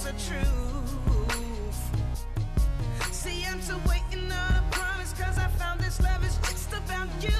it's a truth. See, I'm still waiting on a promise, cause I found this love is just about you.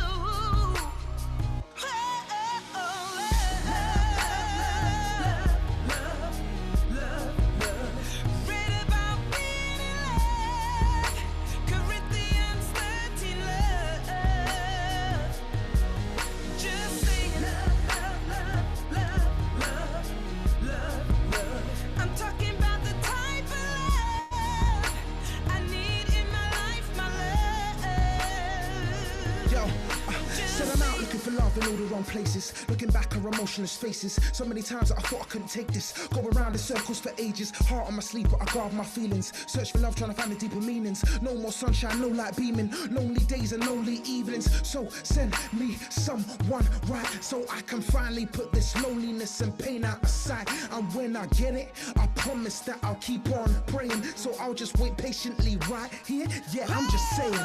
For love in all the wrong places, looking back at emotionless faces. So many times that I thought I couldn't take this, go around in circles for ages. Heart on my sleeve, but I guard my feelings. Search for love, trying to find the deeper meanings. No more sunshine, no light beaming. Lonely days and lonely evenings. So send me someone right, so I can finally put this loneliness and pain out aside. And when I get it, I promise that I'll keep on praying. So I'll just wait patiently right here. Yeah, I'm just saying.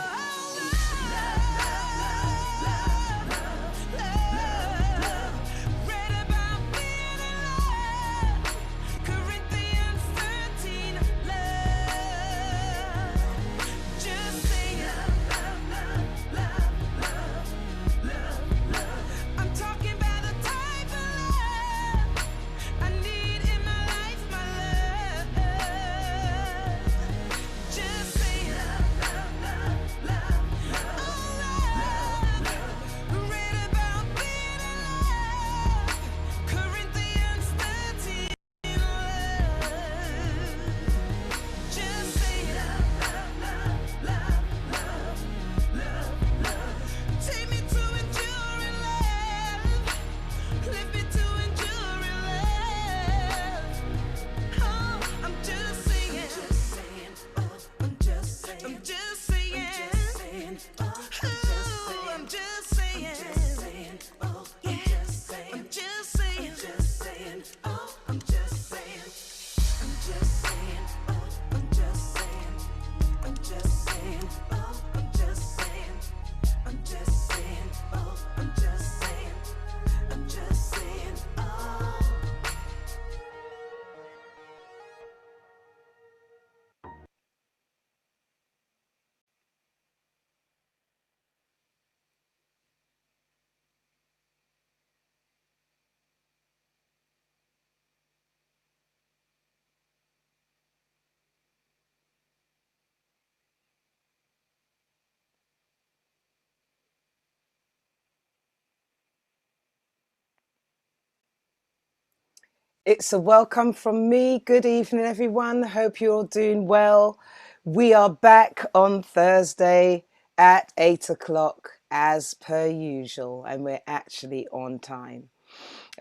It's a welcome from me. Good evening, everyone. Hope you're all doing well. We are back on Thursday at 8 o'clock as per usual, and we're actually on time.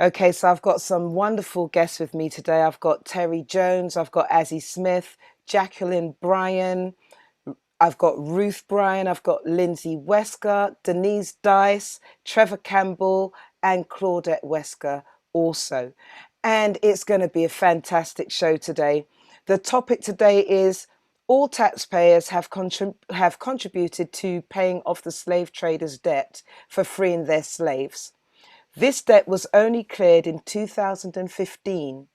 Okay, so I've got some wonderful guests with me today. I've got Terry Jones, I've got Azzy Smith, Jacqueline Bryan, I've got Ruth Bryan, I've got Lindsay Wesker, Denise Dice, Trevor Campbell, and Claudette Wesker also. And it's going to be a fantastic show today. The topic today is all taxpayers have contributed to paying off the slave traders' debt for freeing their slaves. This debt was only cleared in 2015.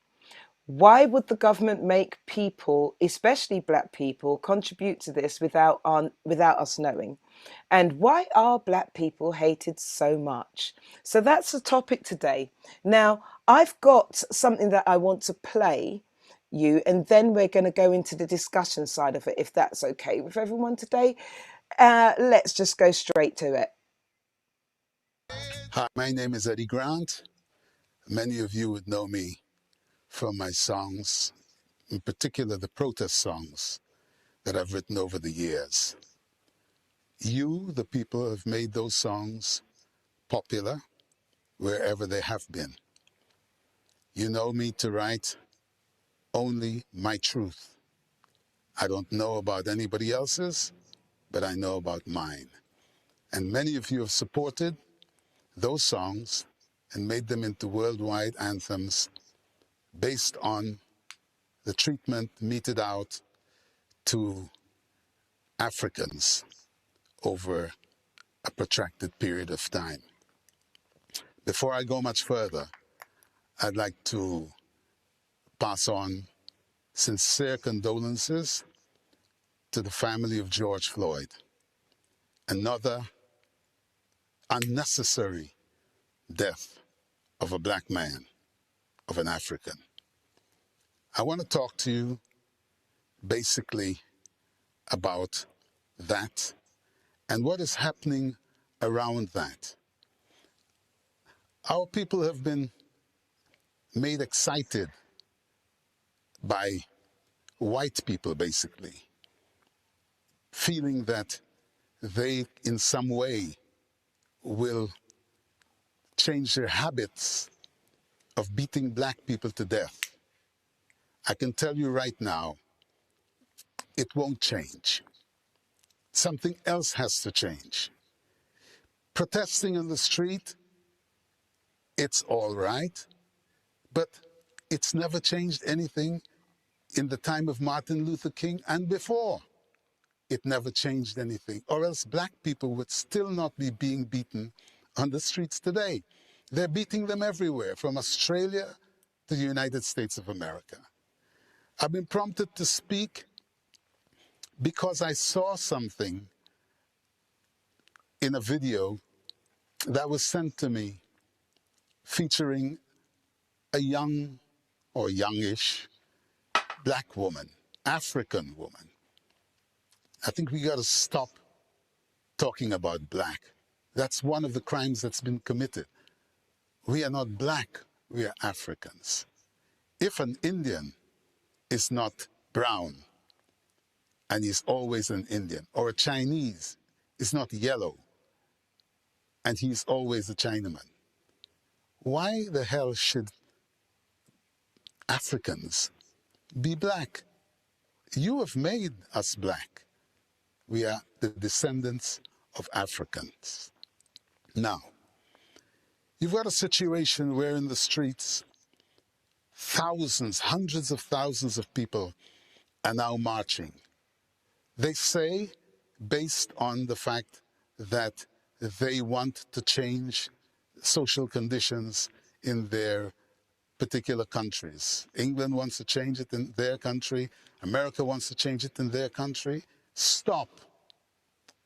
Why would the government make people, especially black people, contribute to this without us knowing? And why are black people hated so much? So that's the topic today. Now, I've got something that I want to play you, and then we're going to go into the discussion side of it, if that's okay with everyone today. Let's just go straight to it. Hi, my name is Eddie Grant. Many of you would know me from my songs, in particular the protest songs that I've written over the years. You, the people, have made those songs popular wherever they have been. You know me to write only my truth. I don't know about anybody else's, but I know about mine. And many of you have supported those songs and made them into worldwide anthems based on the treatment meted out to Africans over a protracted period of time. Before I go much further, I'd like to pass on sincere condolences to the family of George Floyd. Another unnecessary death of a black man, of an African. I want to talk to you basically about that and what is happening around that. Our people have been made excited by white people, basically, feeling that they in some way will change their habits of beating black people to death. I can tell you right now, it won't change. Something else has to change. Protesting on the street, it's all right, but it's never changed anything in the time of Martin Luther King and before. It never changed anything, or else black people would still not be being beaten on the streets today. They're beating them everywhere, from Australia to the United States of America. I've been prompted to speak because I saw something in a video that was sent to me featuring a young or youngish black woman, African woman. I think we got to stop talking about black. That's one of the crimes that's been committed. We are not black, we are Africans. If an Indian is not brown, and he's always an Indian, or a Chinese is not yellow, and he's always a Chinaman, why the hell should Africans be black? You have made us black. We are the descendants of Africans. Now, you've got a situation where in the streets, thousands, hundreds of thousands of people are now marching. They say, based on the fact that they want to change social conditions in their particular countries. England wants to change it in their country. America wants to change it in their country. Stop.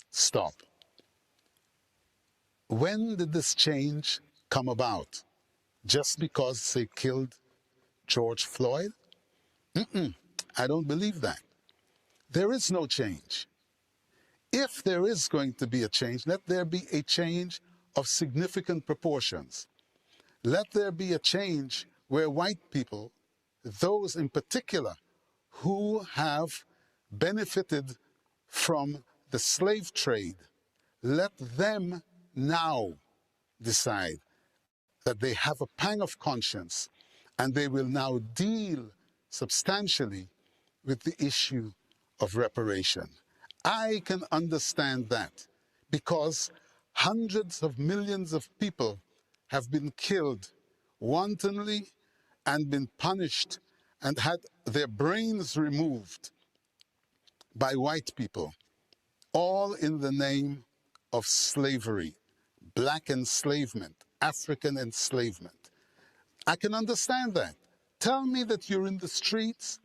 Stop. When did this change come about? Just because they killed George Floyd? I don't believe that. There is no change. If there is going to be a change, let there be a change of significant proportions. Let there be a change where white people, those in particular who have benefited from the slave trade, let them now decide that they have a pang of conscience and they will now deal substantially with the issue of reparation. I can understand that because hundreds of millions of people have been killed wantonly and been punished and had their brains removed by white people, all in the name of slavery, black enslavement, African enslavement. I can understand that. Tell me that you're in the streets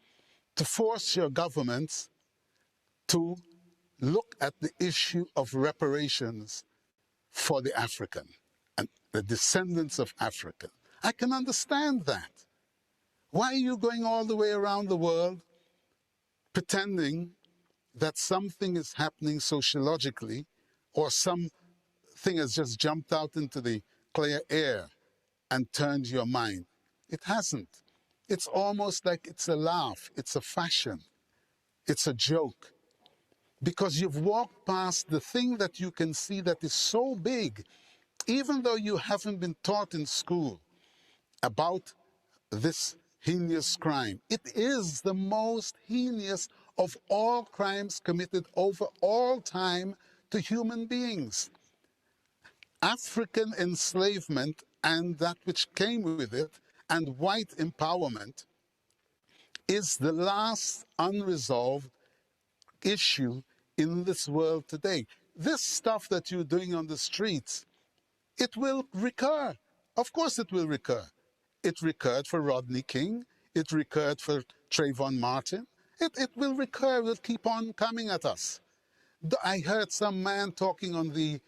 to force your governments to look at the issue of reparations for the African and the descendants of Africa. I can understand that. Why are you going all the way around the world pretending that something is happening sociologically or something has just jumped out into the clear air and turned your mind? It hasn't. It's almost like it's a laugh, it's a fashion, it's a joke. Because you've walked past the thing that you can see that is so big, even though you haven't been taught in school about this heinous crime. It is the most heinous of all crimes committed over all time to human beings. African enslavement and that which came with it, and white empowerment, is the last unresolved issue in this world today. This stuff that you're doing on the streets, it will recur. Of course it will recur. It recurred for Rodney King. It recurred for Trayvon Martin. It will recur, it will keep on coming at us. I heard some man talking on the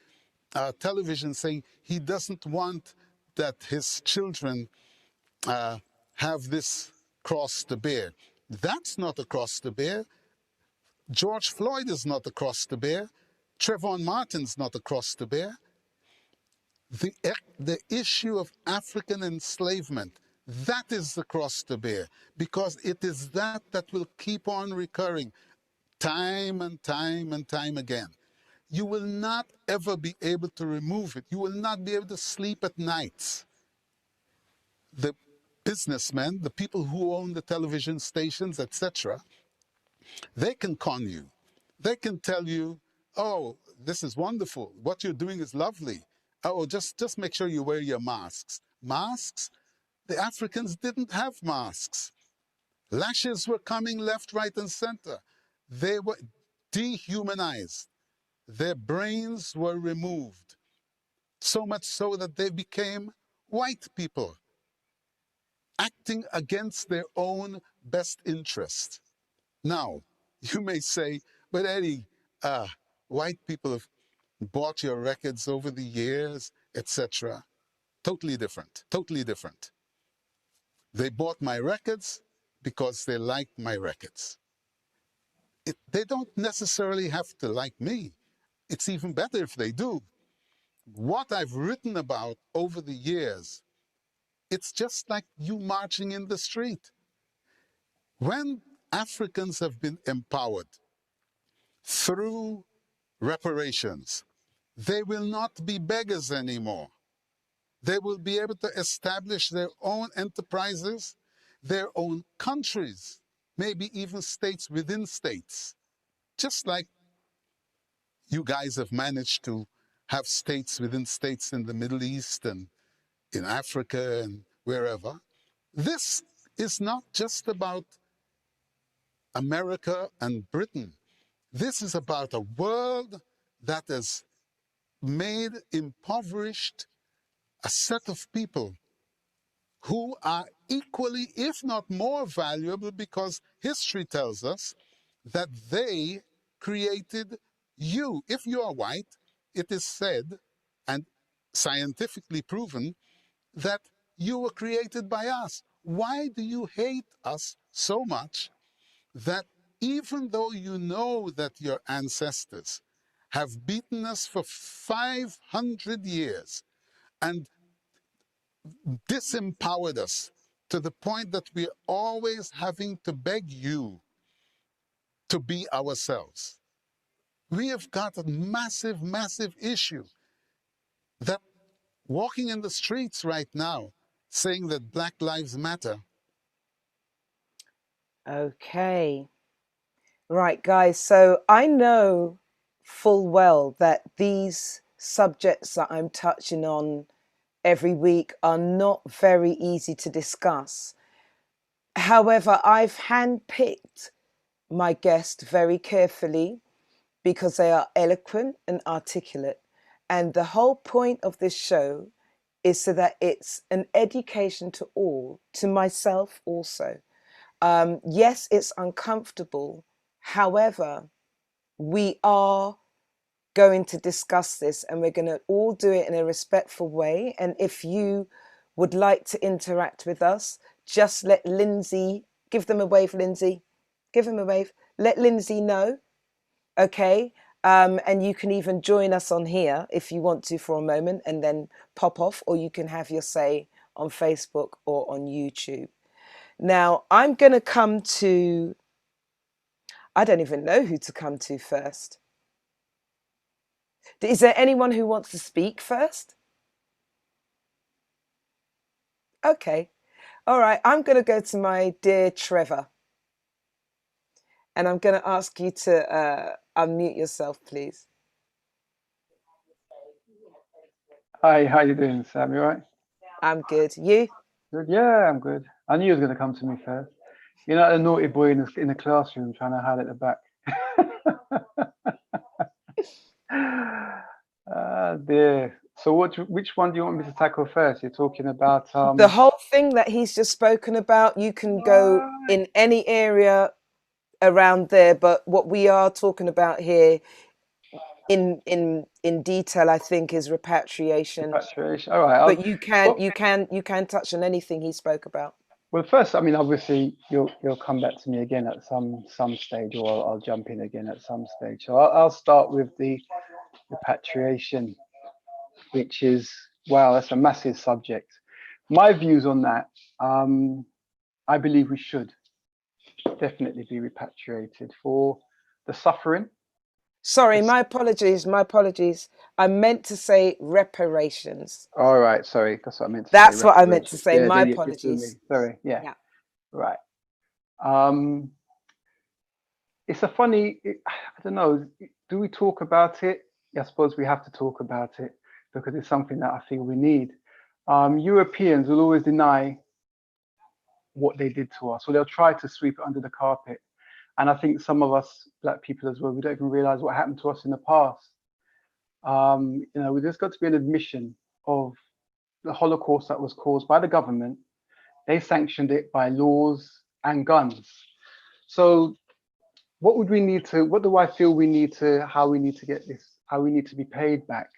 television saying he doesn't want that his children have this cross to bear. That's not a cross to bear. George Floyd is not a cross to bear. Trayvon Martin's not a cross to bear. The issue of African enslavement, that is the cross to bear, because it is that will keep on recurring time and time and time again. You will not ever be able to remove it. You will not be able to sleep at nights. The businessmen, the people who own the television stations, etc., they can con you. They can tell you, oh, this is wonderful. What you're doing is lovely. Oh, just make sure you wear your masks. Masks? The Africans didn't have masks. Lashes were coming left, right, and center. They were dehumanized. Their brains were removed. So much so that they became white people, acting against their own best interest. Now, you may say, but Eddie, white people have bought your records over the years, etc. Totally different, totally different. They bought my records because they liked my records. They don't necessarily have to like me. It's even better if they do. What I've written about over the years, it's just like you marching in the street. When Africans have been empowered through reparations, they will not be beggars anymore. They will be able to establish their own enterprises, their own countries, maybe even states within states. Just like you guys have managed to have states within states in the Middle East and in Africa and wherever. This is not just about America and Britain. This is about a world that has made impoverished a set of people who are equally, if not more valuable, because history tells us that they created you. If you are white, it is said and scientifically proven that you were created by us. Why do you hate us so much that even though you know that your ancestors have beaten us for 500 years and disempowered us to the point that we're always having to beg you to be ourselves? We have got a massive, massive issue that walking in the streets right now saying that Black Lives Matter. Okay. Right, guys. So I know full well that these subjects that I'm touching on every week are not very easy to discuss. However, I've handpicked my guest very carefully because they are eloquent and articulate. And the whole point of this show is so that it's an education to all, to myself also. Yes, it's uncomfortable. However, we are going to discuss this and we're going to all do it in a respectful way. And if you would like to interact with us, just let Lindsay, give them a wave, Lindsay, give them a wave, let Lindsay know, okay? And you can even join us on here if you want to for a moment and then pop off, or you can have your say on Facebook or on YouTube. Now, I'm going to come to, I don't even know who to come to first. Is there anyone who wants to speak first? Okay. All right. I'm going to go to my dear Trevor. And I'm going to ask you to unmute yourself, please. Hi, how you doing, Sam? You all right? I'm good. You? Good. Yeah, I'm good. I knew you was going to come to me first. You're not a naughty boy in the classroom trying to hide at the back. Ah, dear. So which one do you want me to tackle first? You're talking about The whole thing that he's just spoken about, you can go in any area around there, but what we are talking about here in detail, I think, is repatriation. repatriation. All right. But you Well, can touch on anything he spoke about. well, first, I mean, obviously, you'll come back to me again at some stage, or I'll jump in again at some stage. So I'll start with the repatriation, which is, wow, that's a massive subject. My views on that, I believe we should definitely be repatriated for the suffering. Sorry, my apologies. My apologies. I meant to say reparations. All right, sorry, that's what I meant to say. That's what I meant to Reparations. say. Yeah, My then you threw me. apologies. Sorry, yeah, Yeah. right. It's a funny, I don't know, do we talk about it? Yeah, I suppose we have to talk about it because it's something that I feel we need. Europeans will always deny what they did to us, or they'll try to sweep it under the carpet. And I think some of us Black people as well, we don't even realize what happened to us in the past. You know, there's got to be an admission of the Holocaust that was caused by the government. They sanctioned it by laws and guns. So what would we need to, what do I feel we need to, how we need to get this, how we need to be paid back?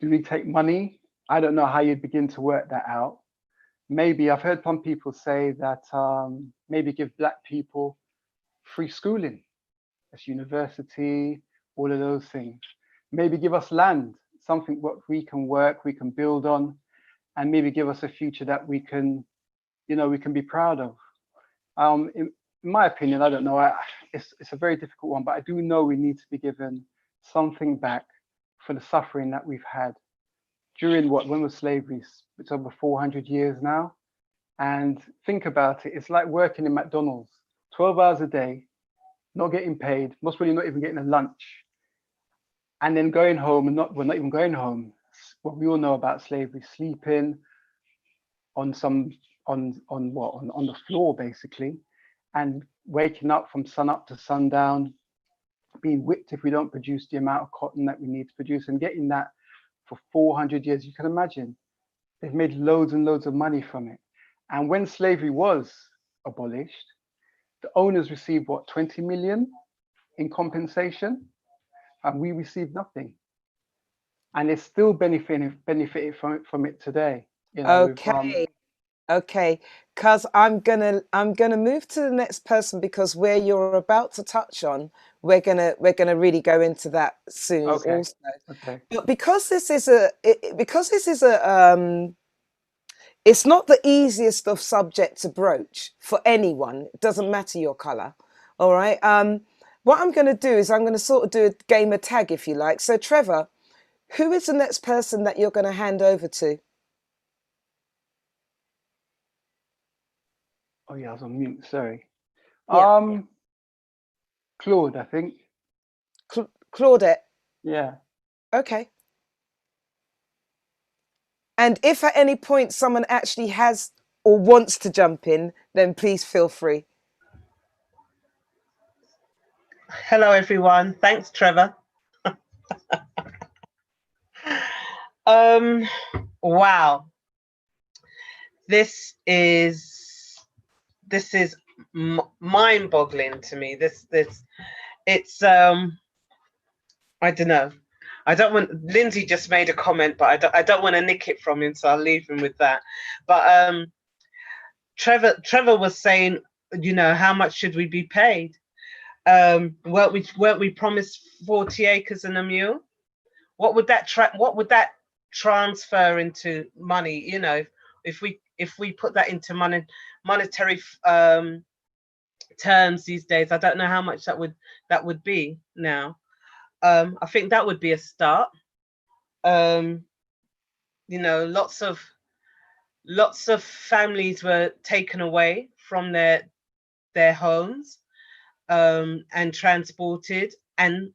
Do we take money? I don't know how you'd begin to work that out. Maybe I've heard some people say that maybe give Black people free schooling, that's university, all of those things. Maybe give us land, something what we can work, we can build on, and maybe give us a future that we can, you know, we can be proud of. In my opinion, I don't know, it's a very difficult one, but I do know we need to be given something back for the suffering that we've had during when was slavery? It's over 400 years now. And think about it, it's like working in McDonald's, 12 hours a day, not getting paid, most probably not even getting a lunch, and then going home and not even going home. What we all know about slavery, sleeping on the floor basically, and waking up from sun up to sundown, being whipped if we don't produce the amount of cotton that we need to produce, and getting that for 400 years. You can imagine they've made loads and loads of money from it. And when slavery was abolished, the owners received what, 20 million in compensation, and we received nothing. And they're still benefiting from it today. You know, Okay. Okay, because I'm gonna move to the next person, because where you're about to touch on, we're gonna really go into that soon okay, also. okay, But because this is it's not the easiest of subject to broach for anyone. It doesn't matter your color. All right. What I'm gonna do is I'm gonna sort of do a game of tag, if you like. So Trevor, who is the next person that you're gonna hand over to? oh yeah, I was on mute, sorry. Yeah, Claude, I think. Claudette. Yeah. Okay. And if at any point someone actually has or wants to jump in, then please feel free. Hello, everyone. Thanks, Trevor. Wow. This is mind-boggling to me. It's I don't know. I don't want, Lindsay just made a comment, but I don't want to nick it from him, so I'll leave him with that. But Trevor was saying, you know, how much should we be paid? Weren't we promised 40 acres and a mule? What would that transfer into money? You know, if we put that into monetary terms these days, I don't know how much that would be now. I think that would be a start. You know, lots of families were taken away from their homes and transported, and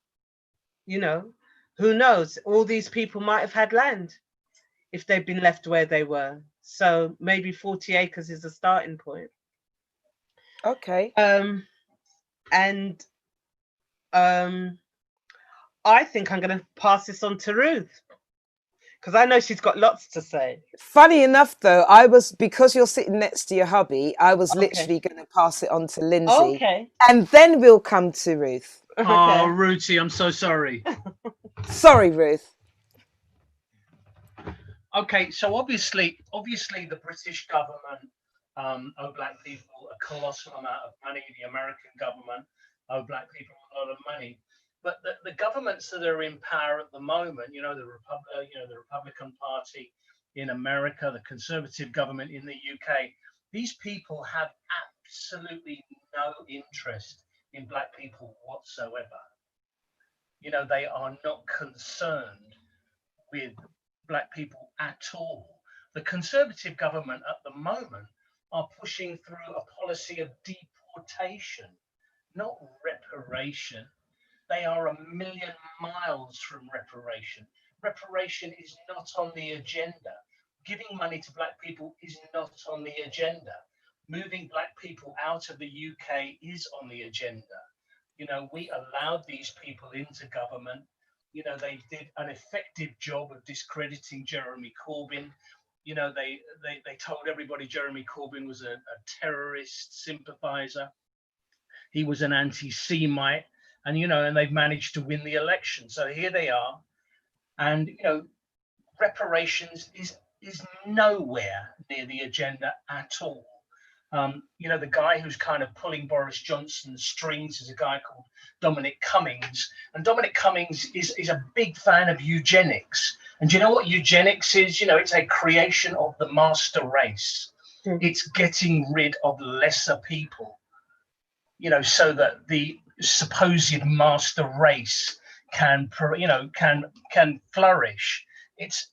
you know, who knows, all these people might have had land if they'd been left where they were. So maybe 40 acres is a starting point. Okay. And I think I'm going to pass this on to Ruth. Because I know she's got lots to say. Funny enough, though, because you're sitting next to your hubby, I was literally going to pass it on to Lindsay. Okay. And then we'll come to Ruth. Oh, Ruthie, I'm so sorry. Sorry, Ruth. Okay, so obviously the British government owe black people a colossal amount of money. The American government owe black people a lot of money. But the governments that are in power at the moment, the Republican Party in America, the Conservative government in the UK, these people have absolutely no interest in black people whatsoever. They are not concerned with black people at all. The Conservative government at the moment are pushing through a policy of deportation, not reparation. They are a million miles from reparation. Reparation is not on the agenda. Giving money to black people is not on the agenda. Moving black people out of the UK is on the agenda. We allowed these people into government. They did an effective job of discrediting Jeremy Corbyn. They told everybody Jeremy Corbyn was a terrorist sympathizer. He was an anti-Semite, and they've managed to win the election. So here they are, and reparations is nowhere near the agenda at all. The guy who's kind of pulling Boris Johnson's strings is a guy called Dominic Cummings. And Dominic Cummings is a big fan of eugenics. And do you know what eugenics is? It's a creation of the master race. It's getting rid of lesser people, so that the supposed master race can flourish. It's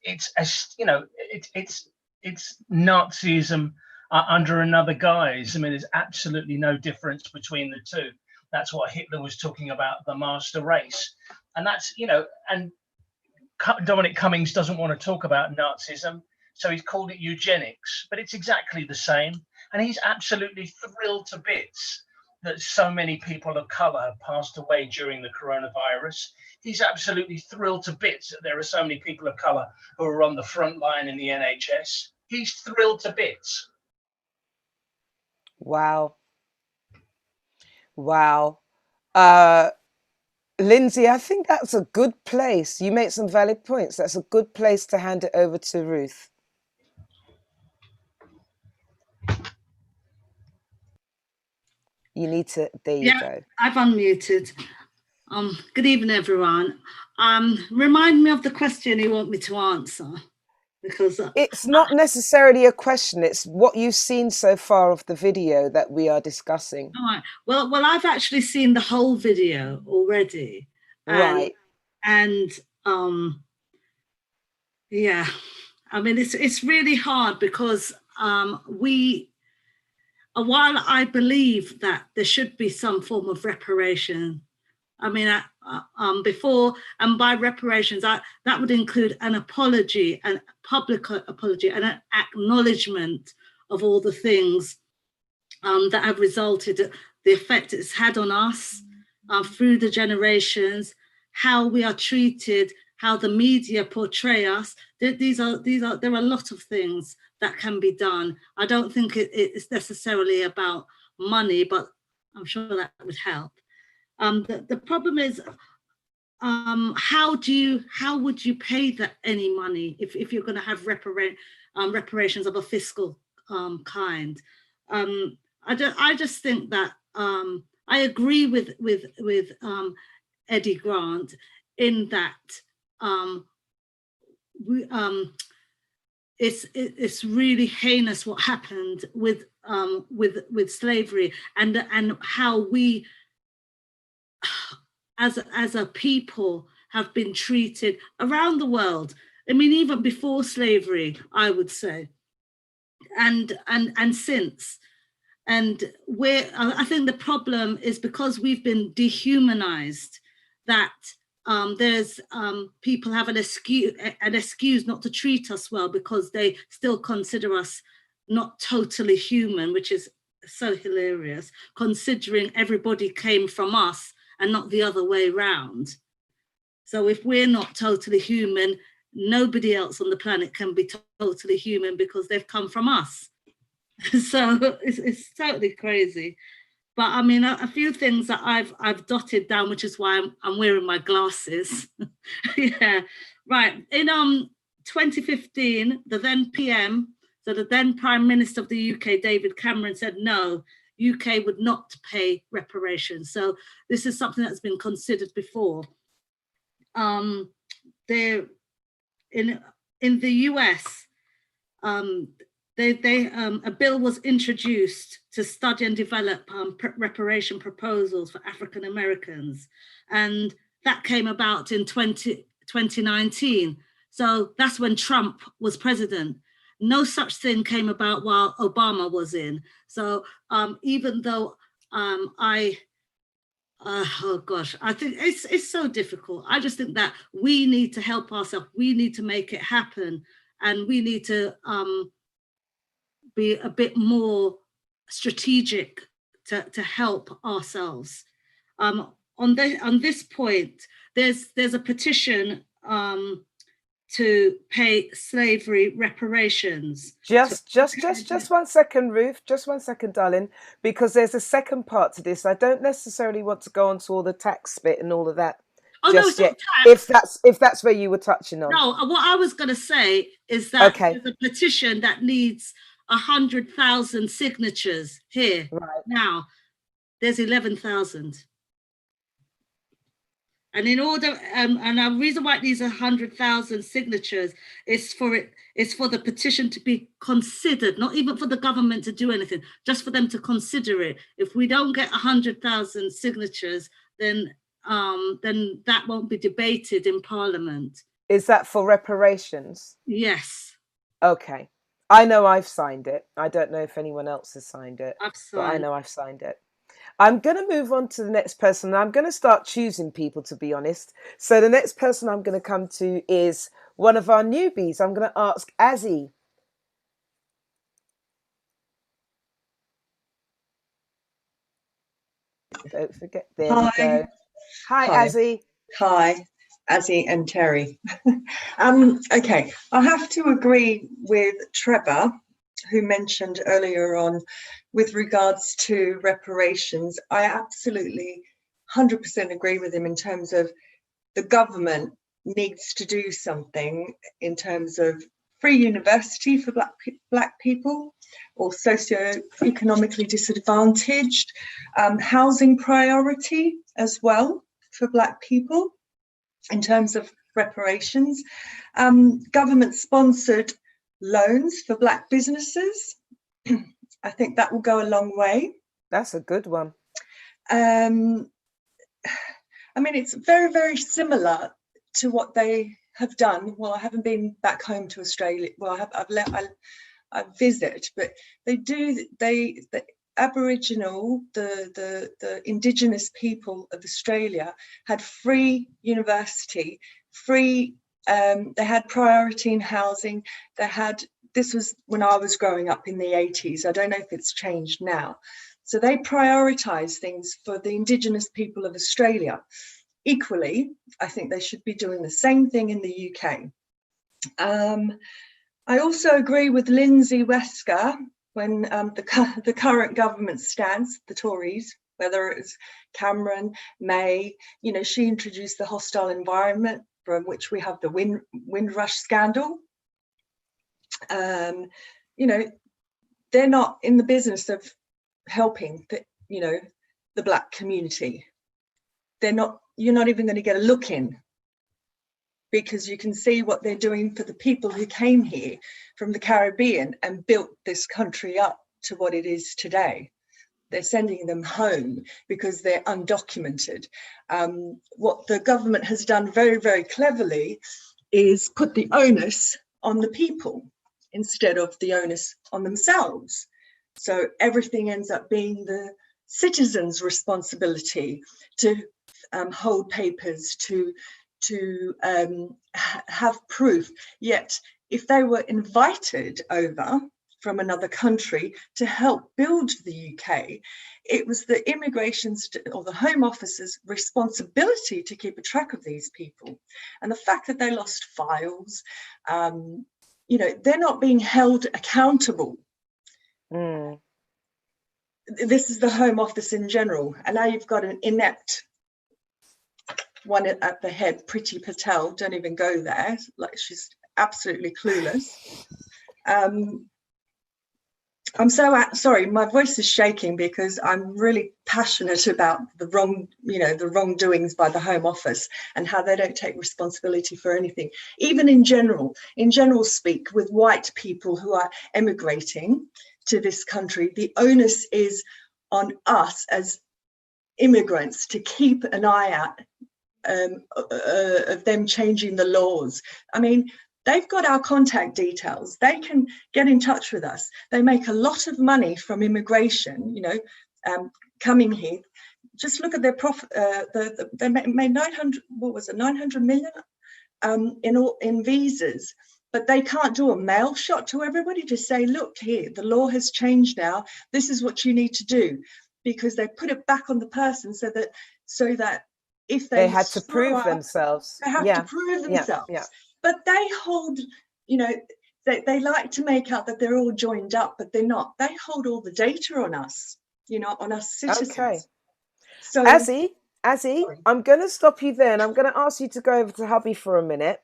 Nazism under another guise. There's absolutely no difference between the two. That's what Hitler was talking about, the master race. And that's, and Dominic Cummings doesn't want to talk about Nazism, so he's called it eugenics, but it's exactly the same. And he's absolutely thrilled to bits that so many people of color have passed away during the coronavirus. He's absolutely thrilled to bits that there are so many people of color who are on the front line in the NHS. He's thrilled to bits. Wow. Lindsay, I think that's a good place. You make some valid points. That's a good place to hand it over to Ruth. You need to, there you go. I've unmuted. Good evening, everyone. Remind me of the question you want me to answer, because it's not necessarily a question. It's what you've seen so far of the video that we are discussing. All right. Well, I've actually seen the whole video already. Right. And yeah, it's really hard because while I believe that there should be some form of reparation, before, and by reparations, that would include an apology, a public apology, and an acknowledgement of all the things that have resulted, the effect it's had on us through the generations, how we are treated, how the media portray us. There are a lot of things that can be done. I don't think it's necessarily about money, but I'm sure that would help. The problem is, how would you pay any money if you're going to have reparations of a fiscal kind? I just think that I agree with Eddie Grant in that it's really heinous what happened with slavery, and how we as a people have been treated around the world. Even before slavery, I would say, and since. And I think the problem is because we've been dehumanized, that there's people have an excuse not to treat us well because they still consider us not totally human, which is so hilarious, considering everybody came from us and not the other way round. So if we're not totally human, nobody else on the planet can be totally human because they've come from us. So it's totally crazy. But I mean, a few things that I've dotted down, which is why I'm wearing my glasses. Yeah, right. In 2015, the then PM, so the then Prime Minister of the UK, David Cameron, said no, UK would not pay reparations. So this is something that's been considered before. There, in the US, a bill was introduced to study and develop reparation proposals for African Americans, and that came about in 2019. So that's when Trump was president. No such thing came about while Obama was in. So even though oh gosh, I think it's so difficult. I just think that we need to help ourselves. We need to make it happen, and we need to be a bit more strategic to help ourselves. On this point, there's a petition to pay slavery reparations. Just 1 second, Ruth. Just 1 second, darling, because there's a second part to this. I don't necessarily want to go on to all the tax bit and all of that. Oh just no, yet. If that's where you were touching on. No, what I was going to say is that okay. There's a petition that needs 100,000 signatures here. Right now, there's 11,000. And in order, and the reason why it needs 100,000 signatures is for the petition to be considered, not even for the government to do anything, just for them to consider it. If we don't get 100,000 signatures, then that won't be debated in Parliament. Is that for reparations? Yes. Okay. I know I've signed it. I don't know if anyone else has signed it, but I know I've signed it. I'm going to move on to the next person. I'm going to start choosing people, to be honest. So the next person I'm going to come to is one of our newbies. I'm going to ask Azzy. Don't forget. There we go. Hi, Azzy. Hi, Azzy and Terry. Okay, I have to agree with Trevor, who mentioned earlier on with regards to reparations. I absolutely 100% agree with him in terms of the government needs to do something in terms of free university for black people or socio-economically disadvantaged, housing priority as well for black people in terms of reparations, government sponsored loans for black businesses. I think that will go a long way. That's a good one. I mean, it's very, very similar to what they have done. Well, I haven't been back home to Australia. Well, I visit, but the Aboriginal, the Indigenous people of Australia had free university, free. They had priority in housing. This was when I was growing up in the 80s. I don't know if it's changed now. So they prioritise things for the Indigenous people of Australia. Equally, I think they should be doing the same thing in the UK. I also agree with Lindsay Wesker when the current government stance, the Tories, whether it's Cameron, May, she introduced the hostile environment, from which we have the Windrush scandal. They're not in the business of helping the black community. You're not even going to get a look in, because you can see what they're doing for the people who came here from the Caribbean and built this country up to what it is today. They're sending them home because they're undocumented. What the government has done very, very cleverly is put the onus on the people instead of the onus on themselves. So everything ends up being the citizens' responsibility to hold papers, to have proof. Yet if they were invited over from another country to help build the UK. It was the or the Home Office's responsibility to keep a track of these people. And the fact that they lost files, you know, they're not being held accountable. This is the Home Office in general. And now you've got an inept one at the head, Priti Patel. Don't even go there. Like, she's absolutely clueless. I'm so sorry, my voice is shaking because I'm really passionate about the wrongdoings by the Home Office and how they don't take responsibility for anything. Even in general speak, with white people who are emigrating to this country, the onus is on us as immigrants to keep an eye out of them changing the laws. I mean, they've got our contact details. They can get in touch with us. They make a lot of money from immigration, you know, coming here. Just look at their profit. They made 900 million in visas, but they can't do a mail shot to everybody to say, look here, the law has changed now. This is what you need to do, because they put it back on the person so that if they had to prove themselves. They have to prove themselves. Yeah. But they hold, you know, they like to make out that they're all joined up, but they're not. They hold all the data on us, you know, on us citizens. Okay. So, Azzy, I'm going to stop you there, and I'm going to ask you to go over to hubby for a minute.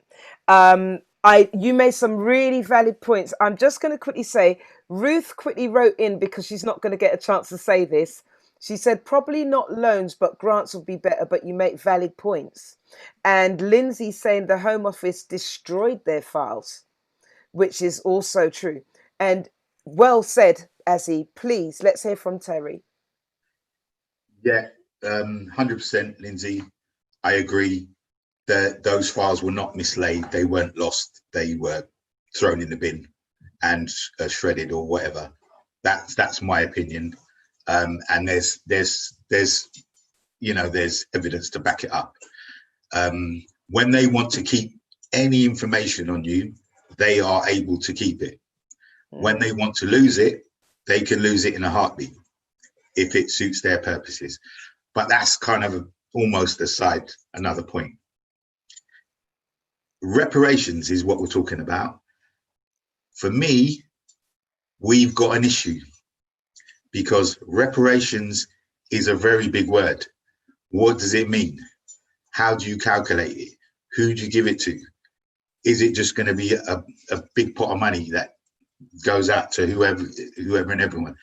You made some really valid points. I'm just going to quickly say, Ruth quickly wrote in, because she's not going to get a chance to say this. She said, probably not loans, but grants would be better, but you make valid points. And Lindsay saying the Home Office destroyed their files, which is also true. And well said, Azzy. Please, let's hear from Terry. Yeah, 100%, Lindsay. I agree that those files were not mislaid. They weren't lost. They were thrown in the bin and shredded or whatever. That's my opinion. And there's you know, there's evidence to back it up. When they want to keep any information on you, they are able to keep it. When they want to lose it, they can lose it in a heartbeat if it suits their purposes. But that's kind of almost another point. Reparations is what we're talking about. For me, we've got an issue, because reparations is a very big word. What does it mean? How do you calculate it? Who do you give it to? Is it just going to be a big pot of money that goes out to whoever and everyone?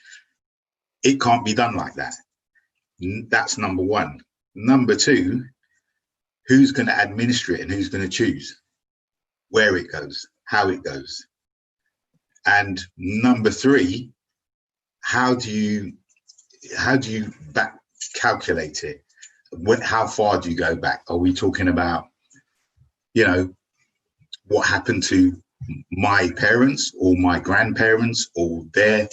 It can't be done like that. That's number one. Number two, who's going to administer it and who's going to choose where it goes, how it goes? And number three, how do you back calculate it? How far do you go back? Are we talking about, you know, what happened to my parents or my grandparents or their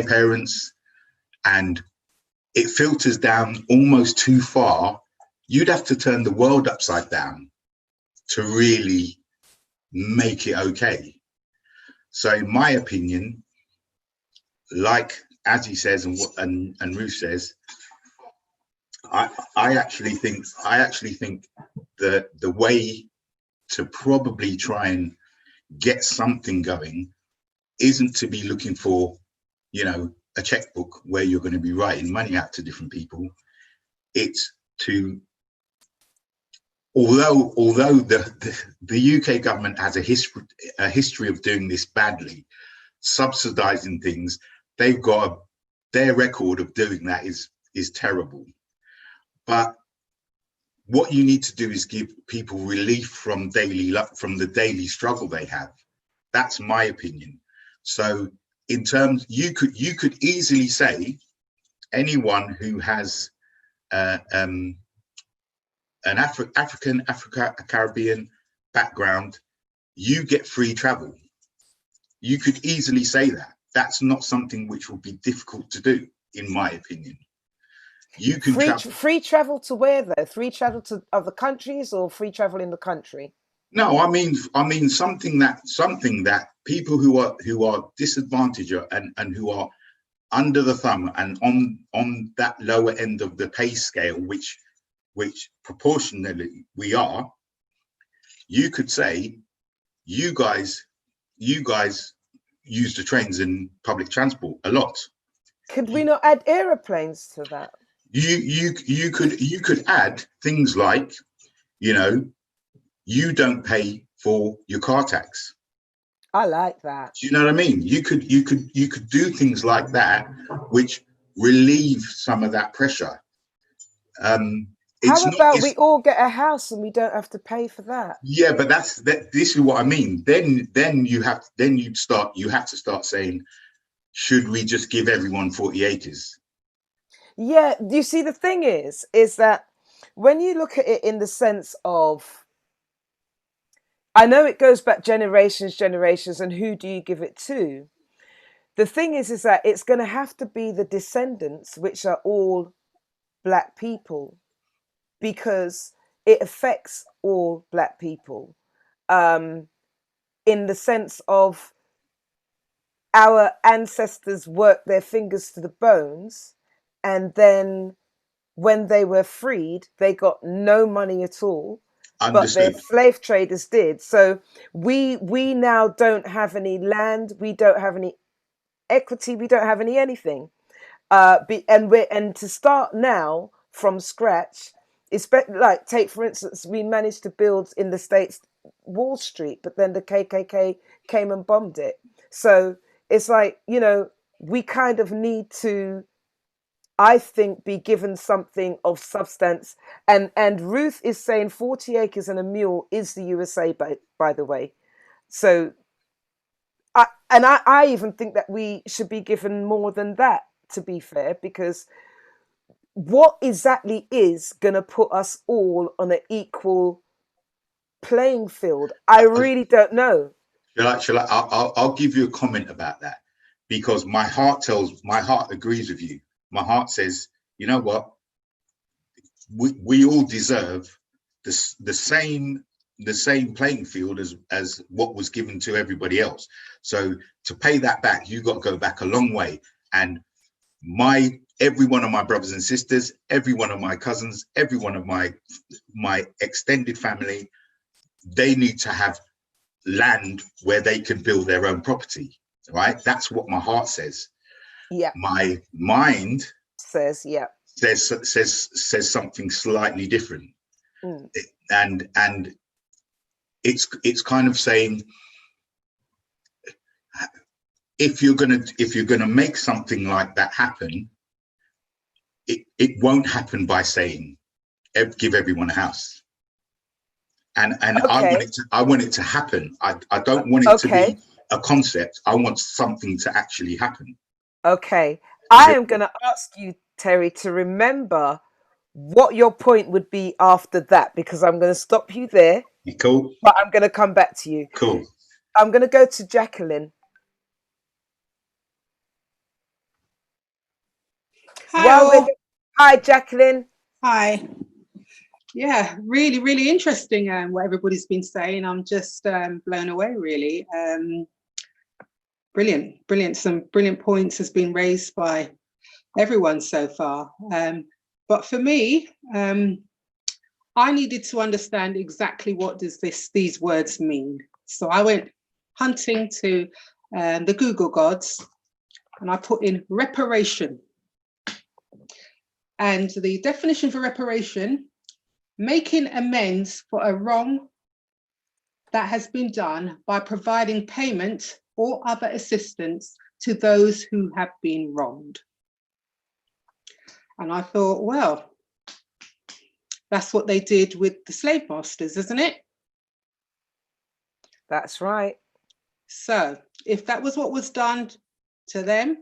parents? And it filters down almost too far. You'd have to turn the world upside down to really make it okay. So in my opinion, like Azzy says and Ruth says, I actually think that the way to probably try and get something going isn't to be looking for, you know, a checkbook where you're going to be writing money out to different people. It's to, although the UK government has a history of doing this badly, subsidizing things, they've got their record of doing that is terrible. But what you need to do is give people relief from the daily struggle they have. That's my opinion. So in terms, you could easily say anyone who has an Caribbean background, you get free travel. You could easily say that. That's not something which will be difficult to do, in my opinion. You can free travel to where though? Free travel to other countries or free travel in the country? No, I mean something that people who are disadvantaged and who are under the thumb and on that lower end of the pay scale, which proportionally we are, you could say, you guys use the trains and public transport a lot. Could we not add aeroplanes to that? You could add things like, you know, you don't pay for your car tax. I like that. Do you know what I mean? You could do things like that, which relieve some of that pressure. How about we all get a house and we don't have to pay for that? Yeah, but this is what I mean. Then you have to start saying, should we just give everyone 40 acres? Yeah, you see, the thing is that when you look at it in the sense of, I know it goes back generations, and who do you give it to? The thing is that it's going to have to be the descendants, which are all Black people, because it affects all Black people, in the sense of our ancestors worked their fingers to the bones, and then when they were freed, they got no money at all. Understood. But their slave traders did. So we now don't have any land, we don't have any equity, we don't have anything. And to start now from scratch, like, take for instance, we managed to build in the States Wall Street, but then the KKK came and bombed it. So it's like, you know, we kind of need to, I think, be given something of substance. And Ruth is saying 40 acres and a mule is the USA, by the way. So I even think that we should be given more than that, to be fair, because what exactly is going to put us all on an equal playing field? I really don't know. Shall I? I'll give you a comment about that, because my heart agrees with you. My heart says, you know what? We all deserve the same playing field as what was given to everybody else. So to pay that back, you got to go back a long way. And every one of my brothers and sisters, every one of my cousins, every one of my extended family, they need to have land where they can build their own property, right? That's what my heart says. Yeah. My mind says, yeah, says something slightly different. And it's kind of saying, if you're gonna make something like that happen, it won't happen by saying give everyone a house. And okay. I want it to happen. I don't want it to be a concept. I want something to actually happen. Okay. I am going to ask you, Terry, to remember what your point would be after that, because I'm going to stop you there. Cool. But I'm going to come back to you. Cool. I'm going to go to Jacqueline. Hi, Hi, Jacqueline. Hi. Yeah, really, really interesting what everybody's been saying. I'm just blown away, really. Brilliant. Some brilliant points has been raised by everyone so far. But for me, I needed to understand exactly what does these words mean. So I went hunting to the Google gods, and I put in reparation. And the definition for reparation: making amends for a wrong that has been done by providing payment or other assistance to those who have been wronged. And I thought, well, that's what they did with the slave masters, isn't it? That's right. So if that was what was done to them,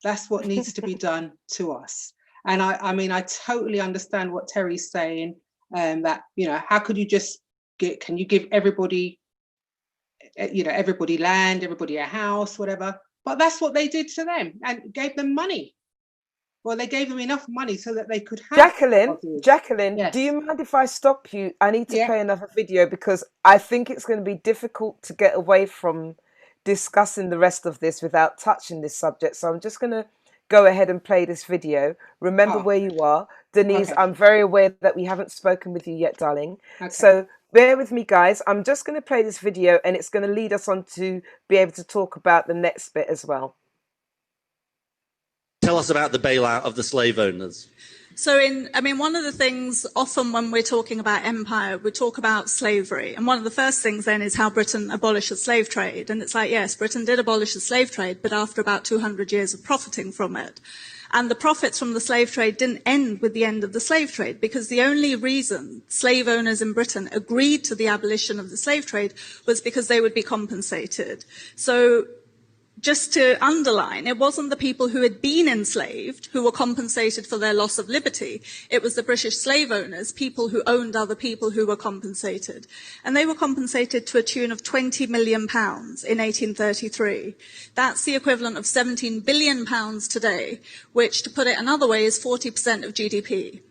that's what needs to be done to us. And I mean, I totally understand what Terry's saying, that, you know, how could you just can you give everybody, you know, everybody land, everybody a house, whatever? But that's what they did to them and gave them money. Well, they gave them enough money so that they could have Jacqueline, Yes. do you mind if I stop you? I need to Yeah. play another video because I think it's going to be difficult to get away from discussing the rest of this without touching this subject. So I'm just going to go ahead and play this video. Remember Oh, where you are. Denise, okay. I'm very aware that we haven't spoken with you yet, darling. Okay. So bear with me, guys. I'm just going to play this video and it's going to lead us on to be able to talk about the next bit as well. Tell us about the bailout of the slave owners. So one of the things often when we're talking about empire, we talk about slavery. And one of the first things then is how Britain abolished the slave trade. And it's like, yes, Britain did abolish the slave trade, but after about 200 years of profiting from it. And the profits from the slave trade didn't end with the end of the slave trade, because the only reason slave owners in Britain agreed to the abolition of the slave trade was because they would be compensated. So just to underline, it wasn't the people who had been enslaved who were compensated for their loss of liberty. It was the British slave owners, people who owned other people, who were compensated. And they were compensated to a tune of £20 million in 1833. That's the equivalent of £17 billion today, which, to put it another way, is 40% of GDP.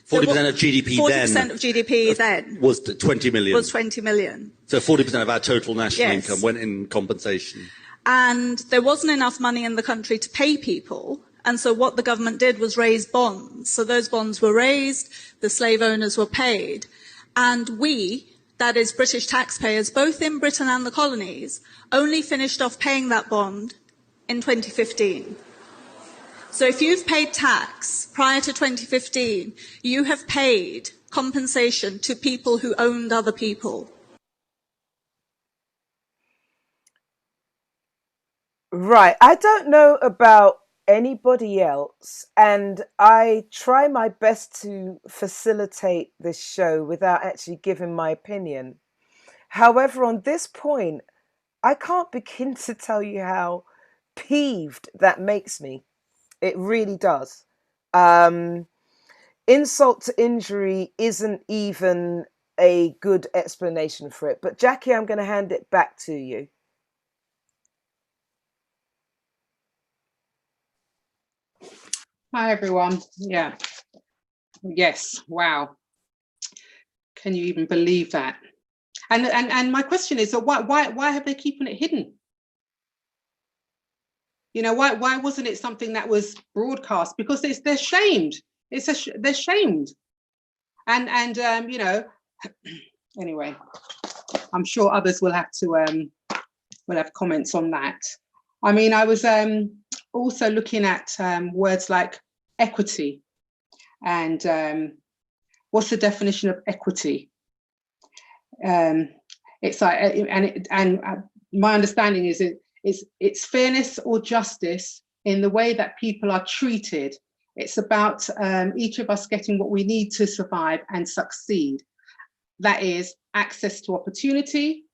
40% of GDP 40% of GDP then was 20 million. Was 20 million. So 40% of our total national Yes. income went in compensation. And there wasn't enough money in the country to pay people. And so what the government did was raise bonds. So those bonds were raised, the slave owners were paid. And we, that is British taxpayers, both in Britain and the colonies, only finished off paying that bond in 2015. So if you've paid tax prior to 2015, you have paid compensation to people who owned other people. Right. I don't know about anybody else, and I try my best to facilitate this show without actually giving my opinion. However, on this point, I can't begin to tell you how peeved that makes me. It really does. Insult to injury isn't even a good explanation for it. But Jackie, I'm going to hand it back to you. Hi, everyone. Yeah. Yes. Wow. Can you even believe that? And my question is, so why have they keeping it hidden? You know, why wasn't it something that was broadcast? Because they're shamed. They're shamed. And you know, anyway, I'm sure others will have comments on that. I mean, I was also looking at words like equity, and what's the definition of equity? It's like, my understanding is it's fairness or justice in the way that people are treated. It's about each of us getting what we need to survive and succeed. That is access to opportunity,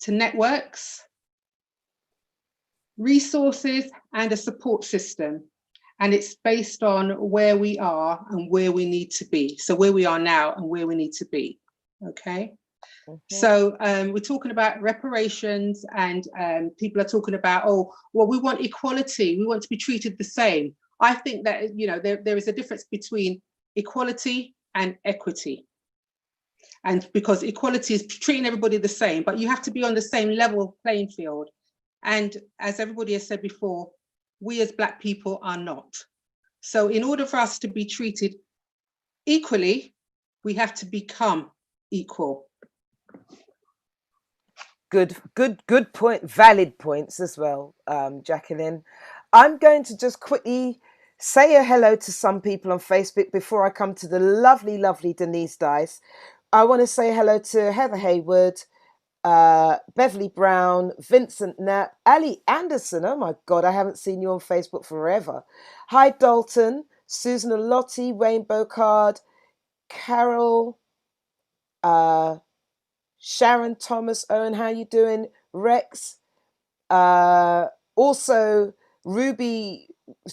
to networks, resources, and a support system. And it's based on where we are and where we need to be. So where we are now and where we need to be, okay? So we're talking about reparations, and people are talking about, oh, well, we want equality. We want to be treated the same. I think that, you know, there is a difference between equality and equity. And because equality is treating everybody the same, but you have to be on the same level playing field. And as everybody has said before, we as Black people are not. So in order for us to be treated equally, we have to become equal. Good point. Valid points as well, Jacqueline. I'm going to just quickly say a hello to some people on Facebook before I come to the lovely, lovely Denise Dice. I want to say hello to Heather Hayward, Beverly Brown, Vincent Knapp, Ali Anderson. Oh my God, I haven't seen you on Facebook forever. Hi, Dalton, Susan Alotti, Rainbow Card, Carol, Sharon Thomas, Owen, how you doing? Rex, also Ruby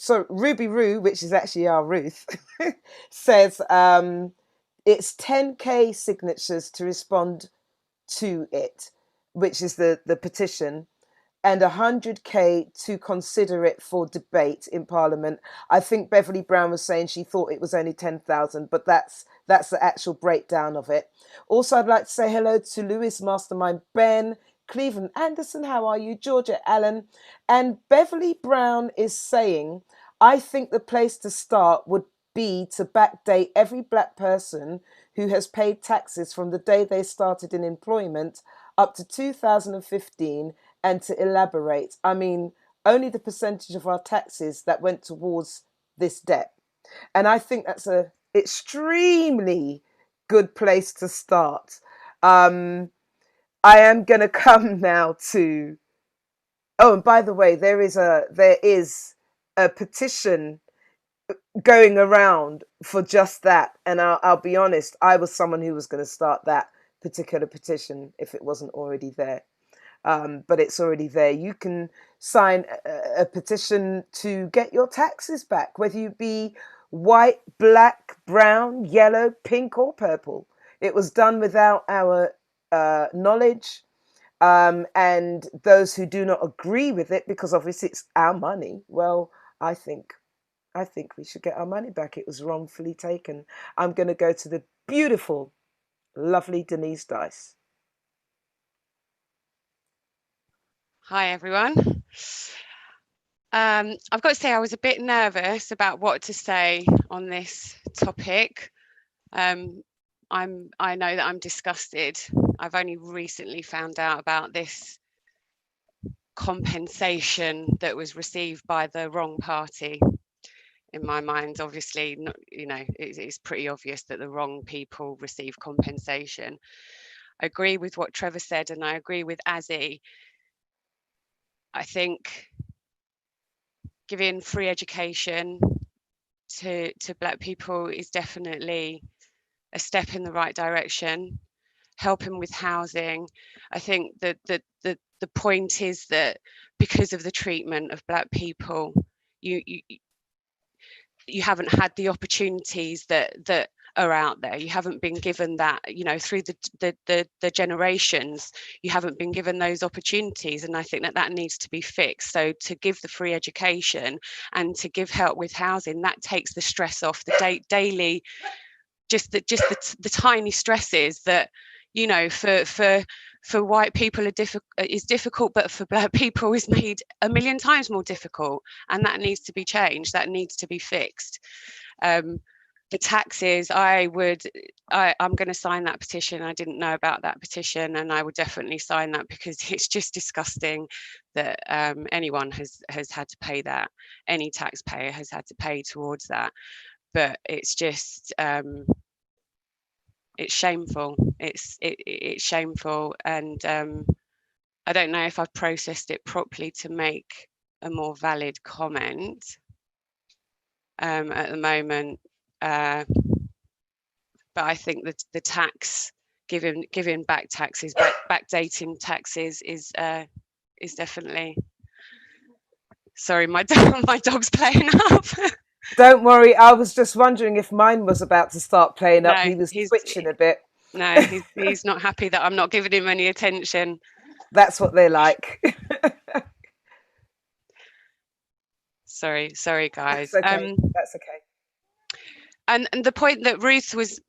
Roo, which is actually our Ruth, says it's 10K signatures to respond to it, which is the petition. and 100k to consider it for debate in Parliament. I think Beverly Brown was saying she thought it was only 10,000, but that's the actual breakdown of it. Also, I'd like to say hello to Lewis Mastermind Ben, Cleveland Anderson, how are you? Georgia Allen. And Beverly Brown is saying, I think the place to start would be to backdate every black person who has paid taxes from the day they started in employment up to 2015, and to elaborate, I mean, only the percentage of our taxes that went towards this debt. And I think that's a extremely good place to start. I am going to come now to, oh, and by the way, there is a petition going around for just that. And I'll be honest, I was someone who was going to start that particular petition if it wasn't already there. But it's already there. You can sign a petition to get your taxes back, whether you be white, black, brown, yellow, pink, or purple. It was done without our knowledge. And those who do not agree with it, because obviously it's our money, well, I think we should get our money back. It was wrongfully taken. I'm going to go to the beautiful, lovely Denise Dice. Hi, everyone. I've got to say I was a bit nervous about what to say on this topic. I know that I'm disgusted. I've only recently found out about this compensation that was received by the wrong party. In my mind, obviously, it's pretty obvious that the wrong people receive compensation. I agree with what Trevor said, and I agree with Azzy. I think giving free education to black people is definitely a step in the right direction. Helping with housing. I think that the point is that because of the treatment of black people, you haven't had the opportunities that are out there. You haven't been given that, through the generations, you haven't been given those opportunities. And I think that needs to be fixed. So to give the free education and to give help with housing, that takes the stress off the daily, just the tiny stresses that, for white people is difficult, but for black people is made a million times more difficult. And that needs to be changed. That needs to be fixed. The taxes, I'm going to sign that petition. I didn't know about that petition, and I would definitely sign that because it's just disgusting that anyone has had to pay that. Any taxpayer has had to pay towards that. But it's just, it's shameful. It's shameful, and I don't know if I've processed it properly to make a more valid comment at the moment. But I think that the tax, giving back taxes, backdating taxes is definitely. Sorry, my dog's playing up. Don't worry, I was just wondering if mine was about to start playing up. No, He was twitching a bit. No, he's not happy that I'm not giving him any attention. That's what they like. Sorry, guys. That's okay. That's okay. And the point that Ruth was,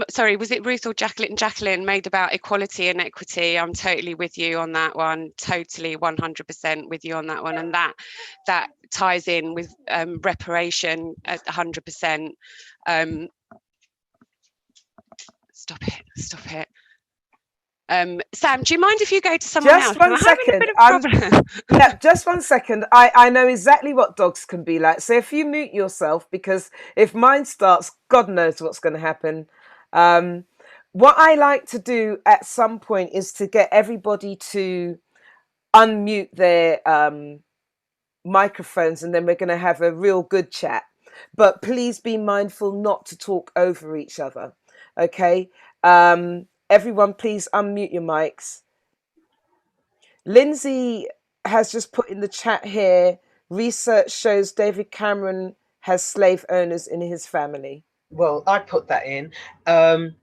sorry, was it Ruth or Jacqueline made about equality and equity? I'm totally with you on that one. Totally 100% with you on that one. And that ties in with reparation at 100%. Stop it. Sam, do you mind if you go to someone else? Just 1 second. Yeah, just 1 second. I know exactly what dogs can be like. So if you mute yourself, because if mine starts, God knows what's going to happen. What I like to do at some point is to get everybody to unmute their microphones, and then we're going to have a real good chat. But please be mindful not to talk over each other. Okay? Everyone, please unmute your mics. Lindsay has just put in the chat here, research shows David Cameron has slave owners in his family. Well, I put that in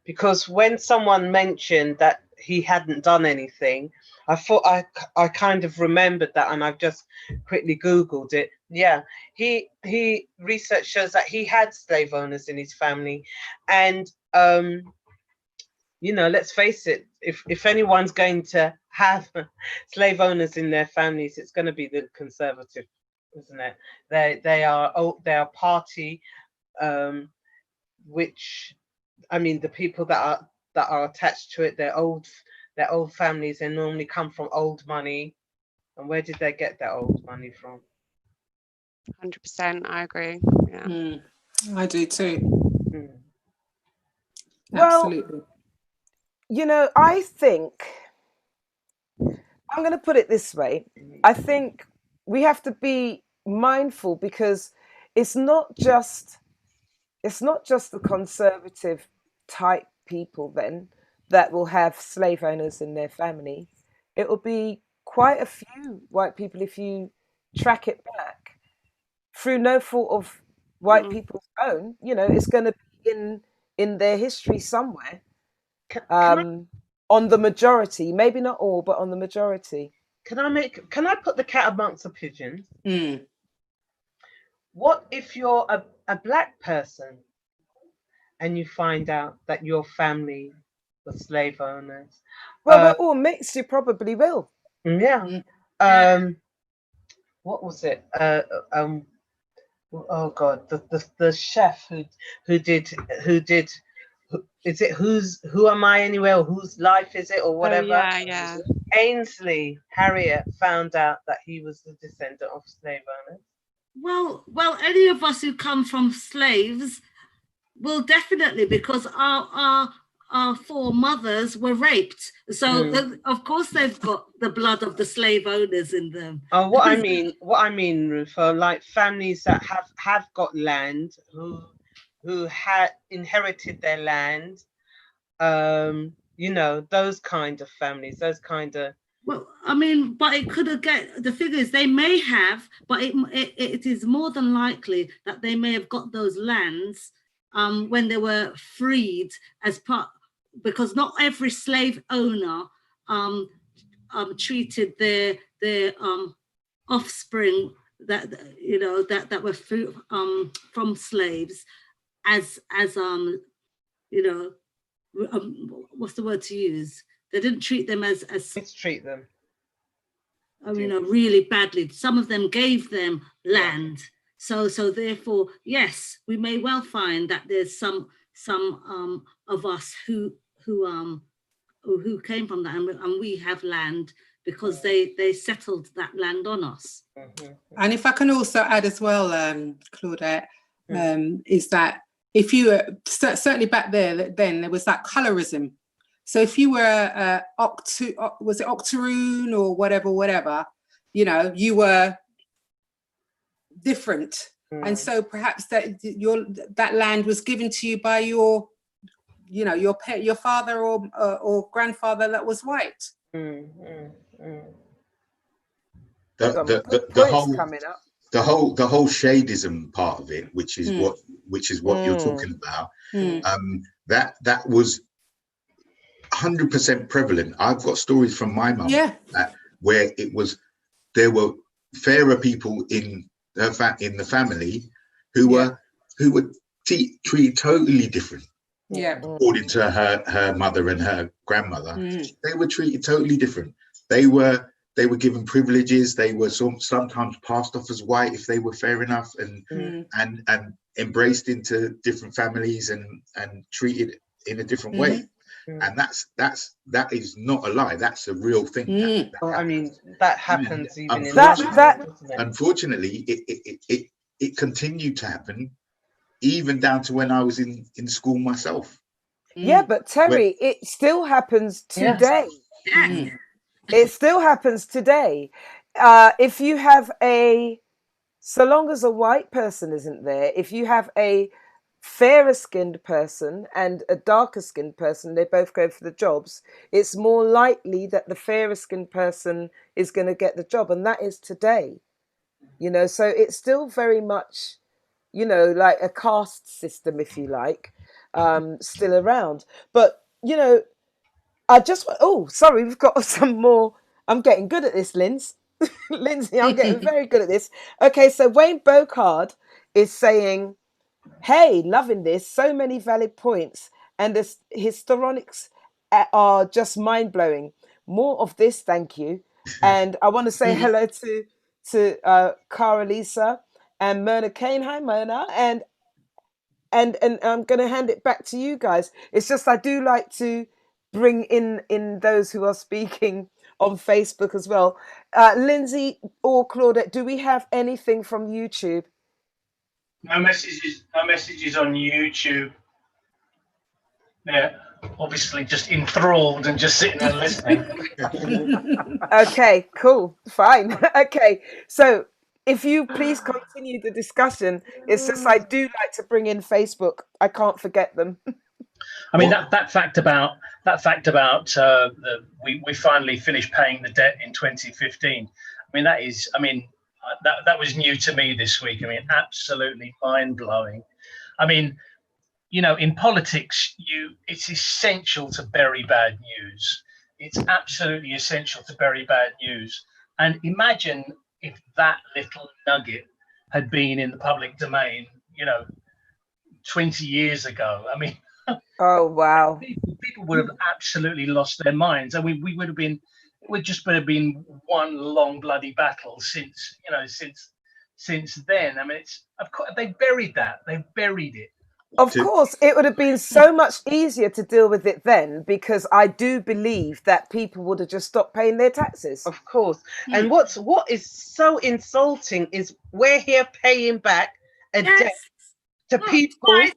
because when someone mentioned that he hadn't done anything. I thought I kind of remembered that, and I've just quickly Googled it. Yeah, he research shows that he had slave owners in his family, and you know, let's face it, if anyone's going to have slave owners in their families, it's going to be the conservative, isn't it? They are party, which, I mean, the people that are attached to it, they're old families. They normally come from old money, and where did they get that old money from? 100%, I agree. Yeah. I do too. Well, Absolutely. you know, I think I'm going to put it this way. I think we have to be mindful, because it's not just the conservative type people then that will have slave owners in their family. It will be quite a few white people, if you track it back through no fault of white people's own. You know, it's going to be in their history somewhere. On the majority, maybe not all, but on the majority. Can I put the cat amongst the pigeons? What if you're a black person and you find out that your family were slave owners? Well, we're all mixed. You probably will. Yeah. What was it? Oh God, the chef who did is it Who Am I Anyway, or Whose Life Is It, or whatever? Yeah. Ainsley Harriet found out that he was the descendant of slave owners. Well, any of us who come from slaves will definitely, because our foremothers were raped. So of course they've got the blood of the slave owners in them. Oh, what I mean, Ruth, are like families that have got land, who had inherited their land. You know, those kind of families, those kind of. Well, I mean, but it could have the figure is they may have, but it is more than likely that they may have got those lands when they were freed as part, because not every slave owner treated their offspring that were from slaves as what's the word to use? They didn't treat them as mistreat them. Really badly. Some of them gave them land. So therefore, yes, we may well find that there's some of us who came from that, and we have land because they settled that land on us. And if I can also add as well, Claudette, is that if you were certainly back then there was that colorism. So if you were was it Octoroon or whatever, you know, you were different, and so perhaps that land was given to you by your father or grandfather that was white. The whole shadeism part of it, which is what you're talking about, that was 100% prevalent. I've got stories from my mum where there were fairer people in the family who were treated totally different. According to her mother and her grandmother, they were treated totally different. They were given privileges. They were sometimes passed off as white if they were fair enough, and embraced into different families and treated in a different way. And that is not a lie. That's a real thing. I mean, that happens even in unfortunately, it continued to happen even down to when I was in school myself. Yeah, but Terry, it still happens today. It still happens today. If you have so long as a white person isn't there, if you have a fairer skinned person and a darker skinned person, they both go for the jobs, it's more likely that the fairer skinned person is going to get the job. And that is today, you know, so it's still very much, you know, like a caste system, if you like, still around. But, you know, Oh, sorry, we've got some more. I'm getting good at this, Linz. Lindsay, I'm getting very good at this. Okay, so Wayne Bocard is saying, hey, loving this. So many valid points. And the histrionics are just mind-blowing. More of this, thank you. And I want to say hello to Cara Lisa and Myrna Kane. Hi, Myrna. And I'm going to hand it back to you guys. It's just I do like to bring in those who are speaking on Facebook as well. Lindsay or Claudette, do we have anything from YouTube? No messages. No messages on YouTube. Yeah, obviously just enthralled and just sitting there listening. Okay, cool, fine. Okay, so if you please continue the discussion. It's just I do like to bring in Facebook. I can't forget them. I mean that fact about we finally finished paying the debt in 2015. I mean that was new to me this week. I mean, absolutely mind blowing. I mean, in politics, it's essential to bury bad news. It's absolutely essential to bury bad news. And imagine if that little nugget had been in the public domain, 20 years ago. I mean, oh wow, people would have absolutely lost their minds, and we would have been. It would just have been one long bloody battle since then. I mean, of course they buried that. They buried it. Of course, it would have been so much easier to deal with it then, because I do believe that people would have just stopped paying their taxes. Of course. And what is so insulting is we're here paying back a debt to people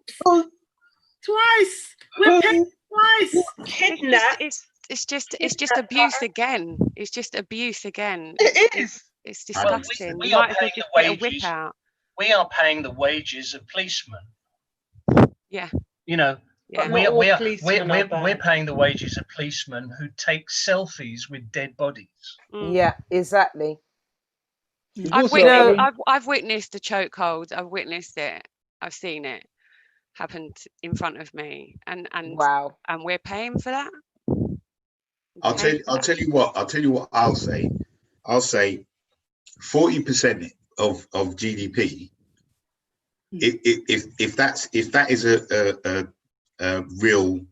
twice. We're paying twice. Kidnapped. It's just abuse again. It's just abuse again. It is. It's disgusting. We You are might as well paying just the get a whip wages. out. We are paying the wages of policemen. Yeah. But we're paying the wages of policemen who take selfies with dead bodies. Yeah, exactly. I've witnessed the chokehold. I've witnessed it. I've seen it happened in front of me, and wow, and we're paying for that. I'll tell you what I'll say. I'll say 40% of GDP. If that is a real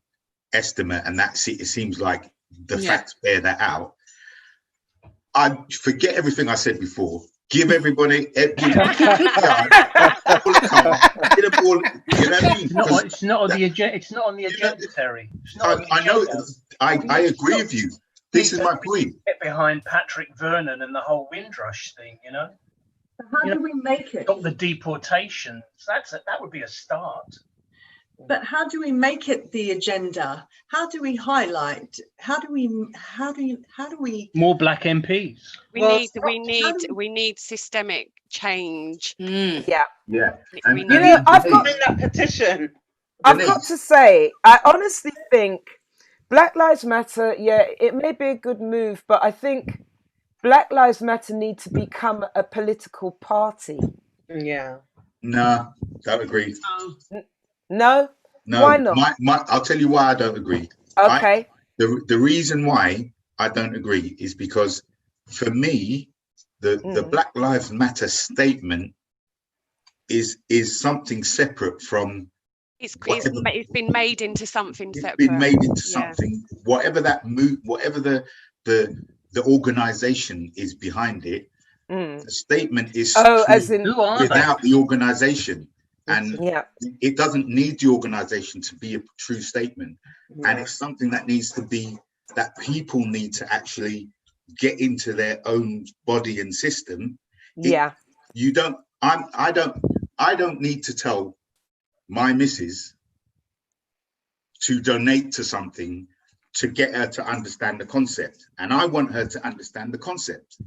estimate, and it seems like the facts bear that out, I forget everything I said before. Give everybody, get all, you know what I mean? It's not on the agenda. It's not on the agenda, Terry. I know. I agree with you. This is my point. Get behind Patrick Vernon and the whole Windrush thing, How do we make it? Got the deportations. That would be a start. But how do we make it the agenda? How do we highlight? How do we more black MPs? We need systemic change. Yeah. And I've got that petition. I've got to say, I honestly think Black Lives Matter, it may be a good move, but I think Black Lives Matter need to become a political party. Yeah. No, don't agree. No? Why not? I'll tell you why I don't agree. Okay. The reason why I don't agree is because for me, the Black Lives Matter statement is something separate from it's been made into something separate. It's been made into something, whatever that move, whatever the organization is behind it, the statement is without the organization. And it doesn't need the organization to be a true statement. And it's something that needs to be, that people need to actually get into their own body and system. I don't need to tell my missus to donate to something to get her to understand the concept. And I want her to understand the concept.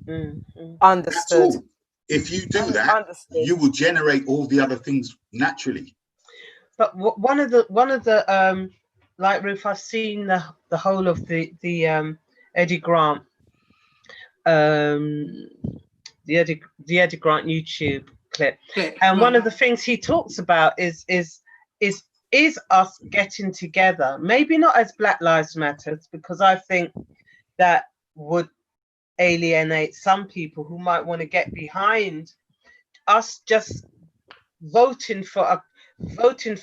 Understood. That's all. If you do that, you will generate all the other things naturally. But one of the like Ruth, I've seen the whole of the Eddie Grant the Eddie Grant YouTube clip, and one of the things he talks about is is us getting together, maybe not as Black Lives Matter, because I think that would alienate some people who might want to get behind us just voting for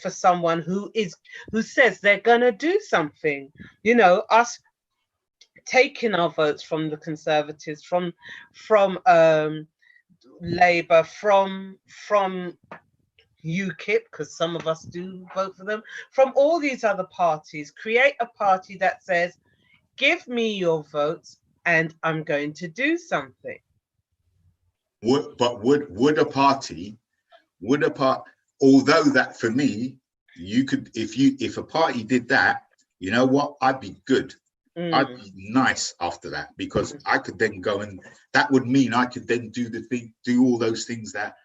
someone who says they're gonna do something. You know, us taking our votes from the Conservatives, from Labour, from UKIP, because some of us do vote for them, from all these other parties. Create a party that says, give me your votes and I'm going to do something. Would a party, although that for me, you could, if a party did that, you know what, I'd be good. I'd be nice after that, because I could then go, and that would mean I could then do all those things that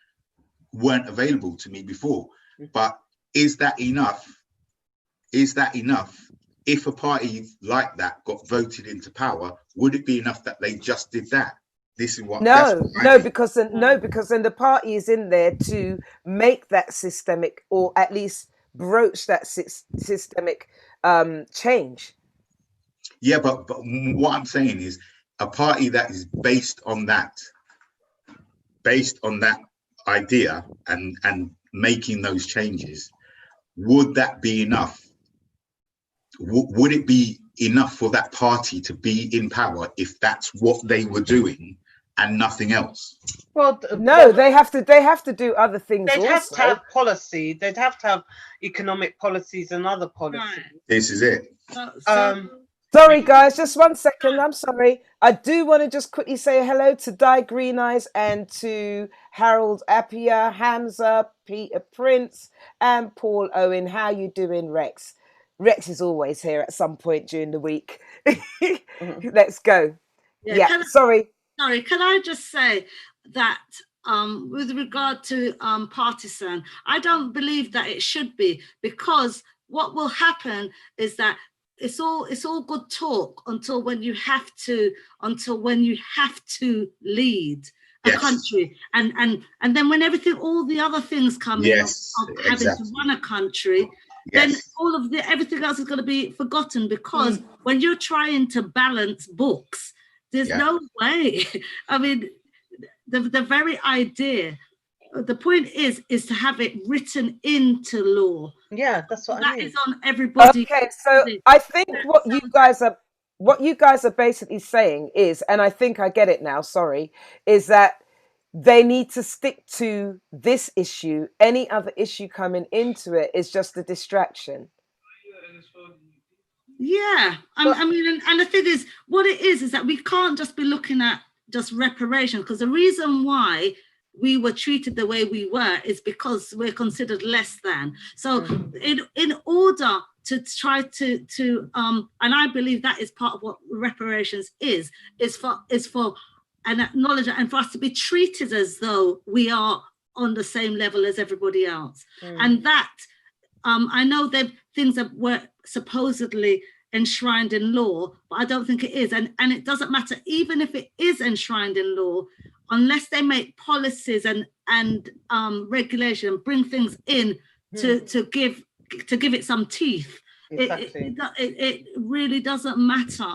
weren't available to me before. But is that enough? Is that enough? If a party like that got voted into power, would it be enough that they just did that? This is what. Because then the party is in there to make that systemic, or at least broach that systemic change. Yeah, but what I'm saying is, a party that is based on that idea and making those changes, would that be enough? Would it be enough for that party to be in power if that's what they were doing and nothing else? Well, no, they have to do other things. They'd have to have policy. They'd have to have economic policies and other policies. Right. This is it. Sorry, guys, just 1 second. I'm sorry. I do want to just quickly say hello to Di Green Eyes and to Harold Appiah, Hamza, Peter Prince, and Paul Owen. How you doing, Rex? Rex is always here at some point during the week. Let's go. Yeah, sorry. Sorry, can I just say that with regard to partisan, I don't believe that it should be, because what will happen is that it's all good talk until when you have to lead a country, and then when all the other things come in of having to run a country, then everything else is going to be forgotten, because when you're trying to balance books, there's no way. I mean, the very idea, the point is to have it written into law. Yeah, that's what I mean. That is on everybody. Okay, so I think what you guys are basically saying is, and I think I get it now, sorry, is that they need to stick to this issue. Any other issue coming into it is just a distraction. Yeah, I mean, and the thing is, what it is that we can't just be looking at just reparations, because the reason why we were treated the way we were is because we're considered less than. So in order to try to and I believe that is part of what reparations is for an acknowledgement, and for us to be treated as though we are on the same level as everybody else. And that I know that things that were supposedly enshrined in law, but I don't think it is. And it doesn't matter, even if it is enshrined in law, unless they make policies and regulation, bring things in to give it some teeth. Exactly. It really doesn't matter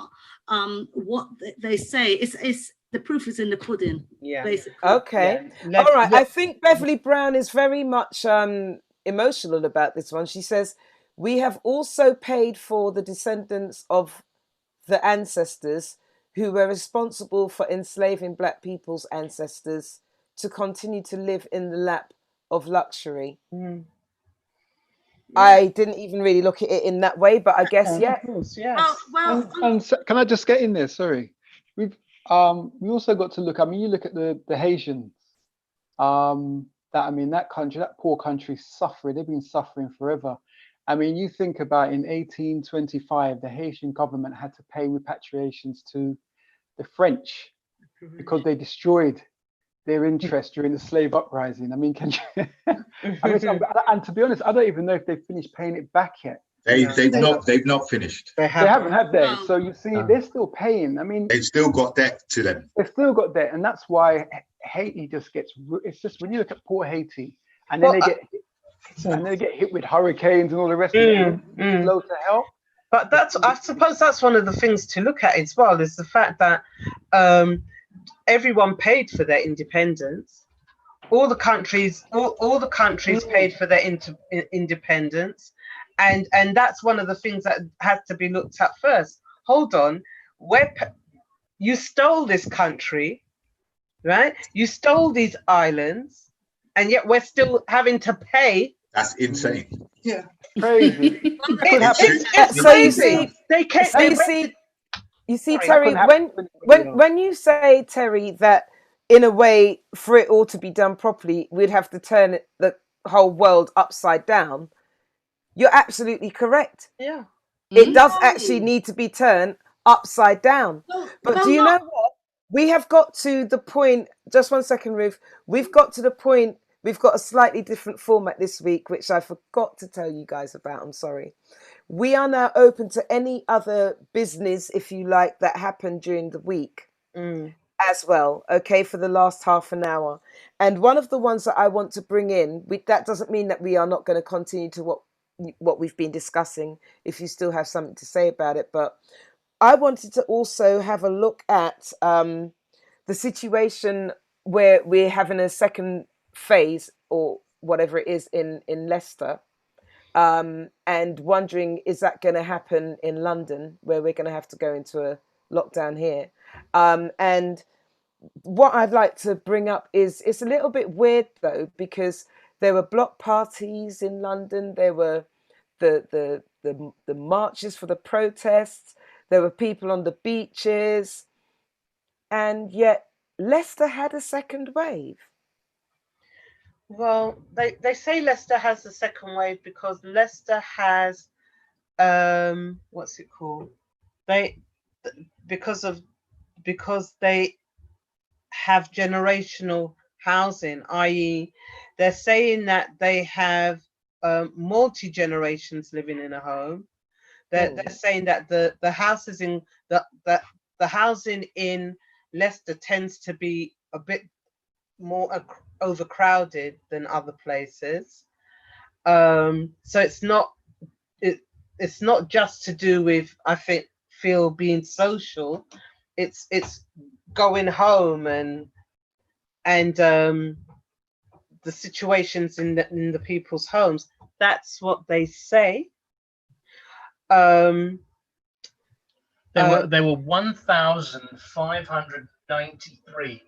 what they say. It's the proof is in the pudding. Yeah. Basically. Okay. Yeah. All right. I think Beverly Brown is very much emotional about this one. She says, "We have also paid for the descendants of the ancestors who were responsible for enslaving Black people's ancestors to continue to live in the lap of luxury." I didn't even really look at it in that way, but I guess, yeah. Of course, yes. And so, can I just get in there? Sorry. We also got to look, I mean, you look at the Haitians, that country, that poor country suffering, they've been suffering forever. I mean, you think about in 1825, the Haitian government had to pay repatriations to the French because they destroyed their interest during the slave uprising. I mean, can you? And to be honest, I don't even know if they've finished paying it back yet. They've not finished. They haven't, have they? So you see, they're still paying. I mean, they've still got debt to them. They've still got debt, and that's why Haiti just gets. It's just when you look at poor Haiti, and then and they get hit with hurricanes and all the rest of it. Slow to help. But I suppose that's one of the things to look at as well, is the fact that everyone paid for their independence. All the countries paid for their independence, and that's one of the things that has to be looked at first. Hold on, you stole this country, right? You stole these islands, and yet we're still having to pay. That's insane. Yeah, crazy. It's So you crazy. see, you see, Sorry, Terry, when you say, Terry, that in a way, for it all to be done properly, we'd have to turn the whole world upside down. You're absolutely correct. Yeah. It does actually need to be turned upside down. But do you know what? We have got to the point, just one second, Ruth. We've got to the point, we've got a slightly different format this week, which I forgot to tell you guys about. I'm sorry. We are now open to any other business, if you like, that happened during the week as well, okay, for the last half an hour. And one of the ones that I want to bring in, that doesn't mean that we are not going to continue to what we've been discussing, if you still have something to say about it. But I wanted to also have a look at the situation where we're having a second phase or whatever it is in Leicester. And wondering, is that going to happen in London, where we're going to have to go into a lockdown here? And what I'd like to bring up is, it's a little bit weird though, because there were block parties in London. There were the marches for the protests. There were people on the beaches, and yet Leicester had a second wave. Well, they say Leicester has the second wave because Leicester has what's it called? Because they have generational housing, i.e., they're saying that they have multi-generations living in a home. They're saying that the houses in the housing in Leicester tends to be a bit more overcrowded than other places. So it's not just to do with, I feel being social. It's going home and the situations in the people's homes. That's what they say. There were 1,593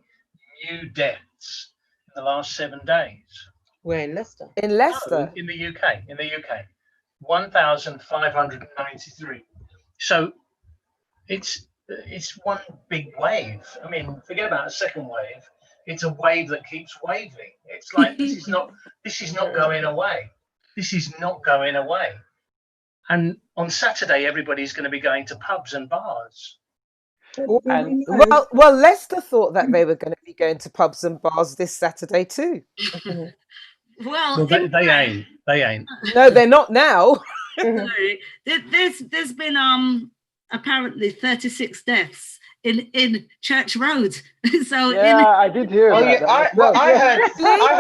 new deaths in the last 7 days. Where, in Leicester? In Leicester? No, in the UK. 1,593. So it's one big wave. I mean, forget about a second wave. It's a wave that keeps waving. It's like this is not going away. This is not going away. And on Saturday, everybody's going to be going to pubs and bars. Well, Leicester thought that they were going to be going to pubs and bars this Saturday too. Well, they ain't. No, they're not now. Sorry. There's been apparently 36 deaths in Church Road. So yeah, I did hear about that. I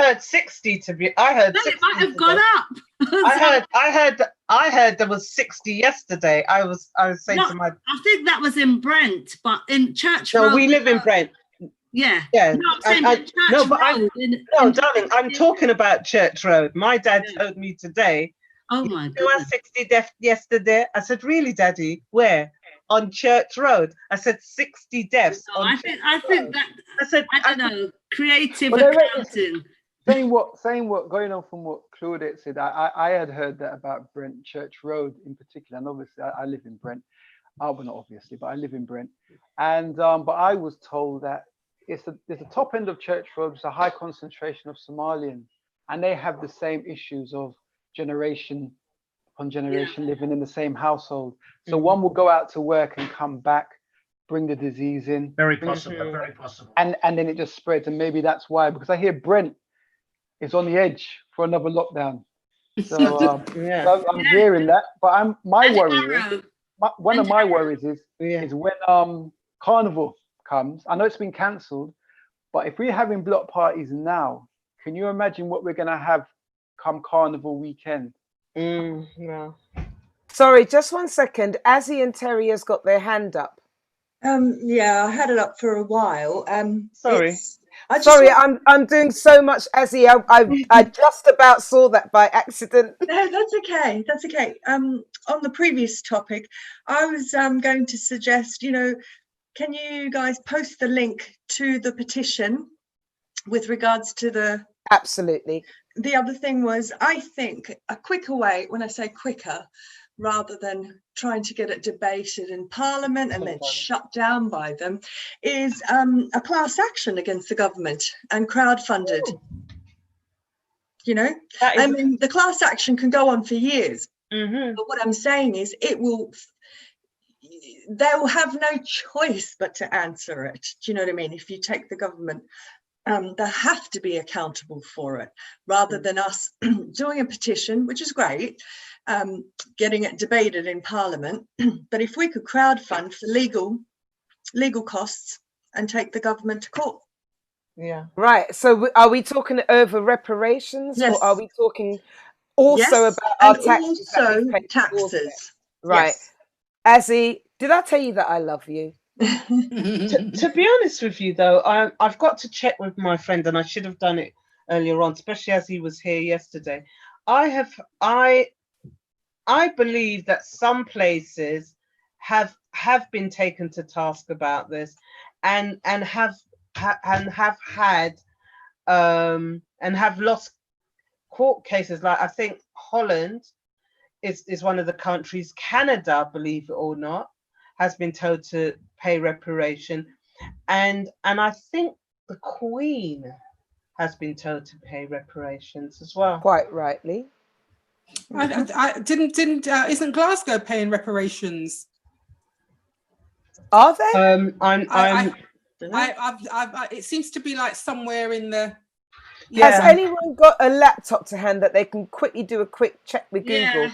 heard 60 to be. I heard. No, it might have gone up. I heard there was 60 yesterday. I was saying to my. I think that was in Brent, but in Church Road. No, we live in Brent. Yeah. Yeah. No, darling, I'm talking about Church Road. My dad told me today. Oh my God. You had 60 deaths yesterday. I said, really, Daddy? Where? On Church Road. I said 60 deaths. No, I think that. I said, I don't know, creative accounting. Saying what going on from what Claudette said, I had heard that about Brent Church Road in particular, and obviously I live in Brent. Well, not obviously, but I live in Brent, and but I was told that there's a top end of Church Road, it's a high concentration of Somalians, and they have the same issues of generation upon generation living in the same household. So one will go out to work and come back, bring the disease in. Very possible, very possible. And then it just spreads, and maybe that's why, because I hear Brent is on the edge for another lockdown. So I'm hearing that. But one of my worries is when Carnival comes. I know it's been cancelled, but if we're having block parties now, can you imagine what we're going to have come Carnival weekend. Yeah. Sorry, just 1 second. Azzy and Terry has got their hand up. Yeah, I had it up for a while. Sorry. Sorry, I'm doing so much Azzy. I just about saw that by accident. No, that's okay. That's okay. On the previous topic, I was going to suggest, can you guys post the link to the petition with regards to the... Absolutely. The other thing was, I think a quicker way, when I say quicker, rather than trying to get it debated in Parliament and then shut down by them, is a class action against the government and crowdfunded. I mean, the class action can go on for years. But what I'm saying is they'll have no choice but to answer it. Do you know what I mean? If you take the government, they have to be accountable for it, rather than us doing a petition, which is great, getting it debated in Parliament. But if we could crowdfund for legal costs and take the government to court. Yeah. Right. So are we talking over reparations, Yes. or are we talking also Yes, about our and taxes? also taxes. Right. Yes. Azzy, did I tell you that I love you? To be honest with you, though, I've got to check with my friend, and I should have done it earlier on, especially as he was here yesterday. I believe that some places have been taken to task about this, and have had and have lost court cases. Like, I think Holland is one of the countries. Canada, believe it or not, has been told to pay reparation, and I think the Queen has been told to pay reparations as well. Quite rightly. I didn't isn't Glasgow paying reparations? Are they? It seems to be like somewhere in the... Has anyone got a laptop to hand that they can quickly do a quick check with Google?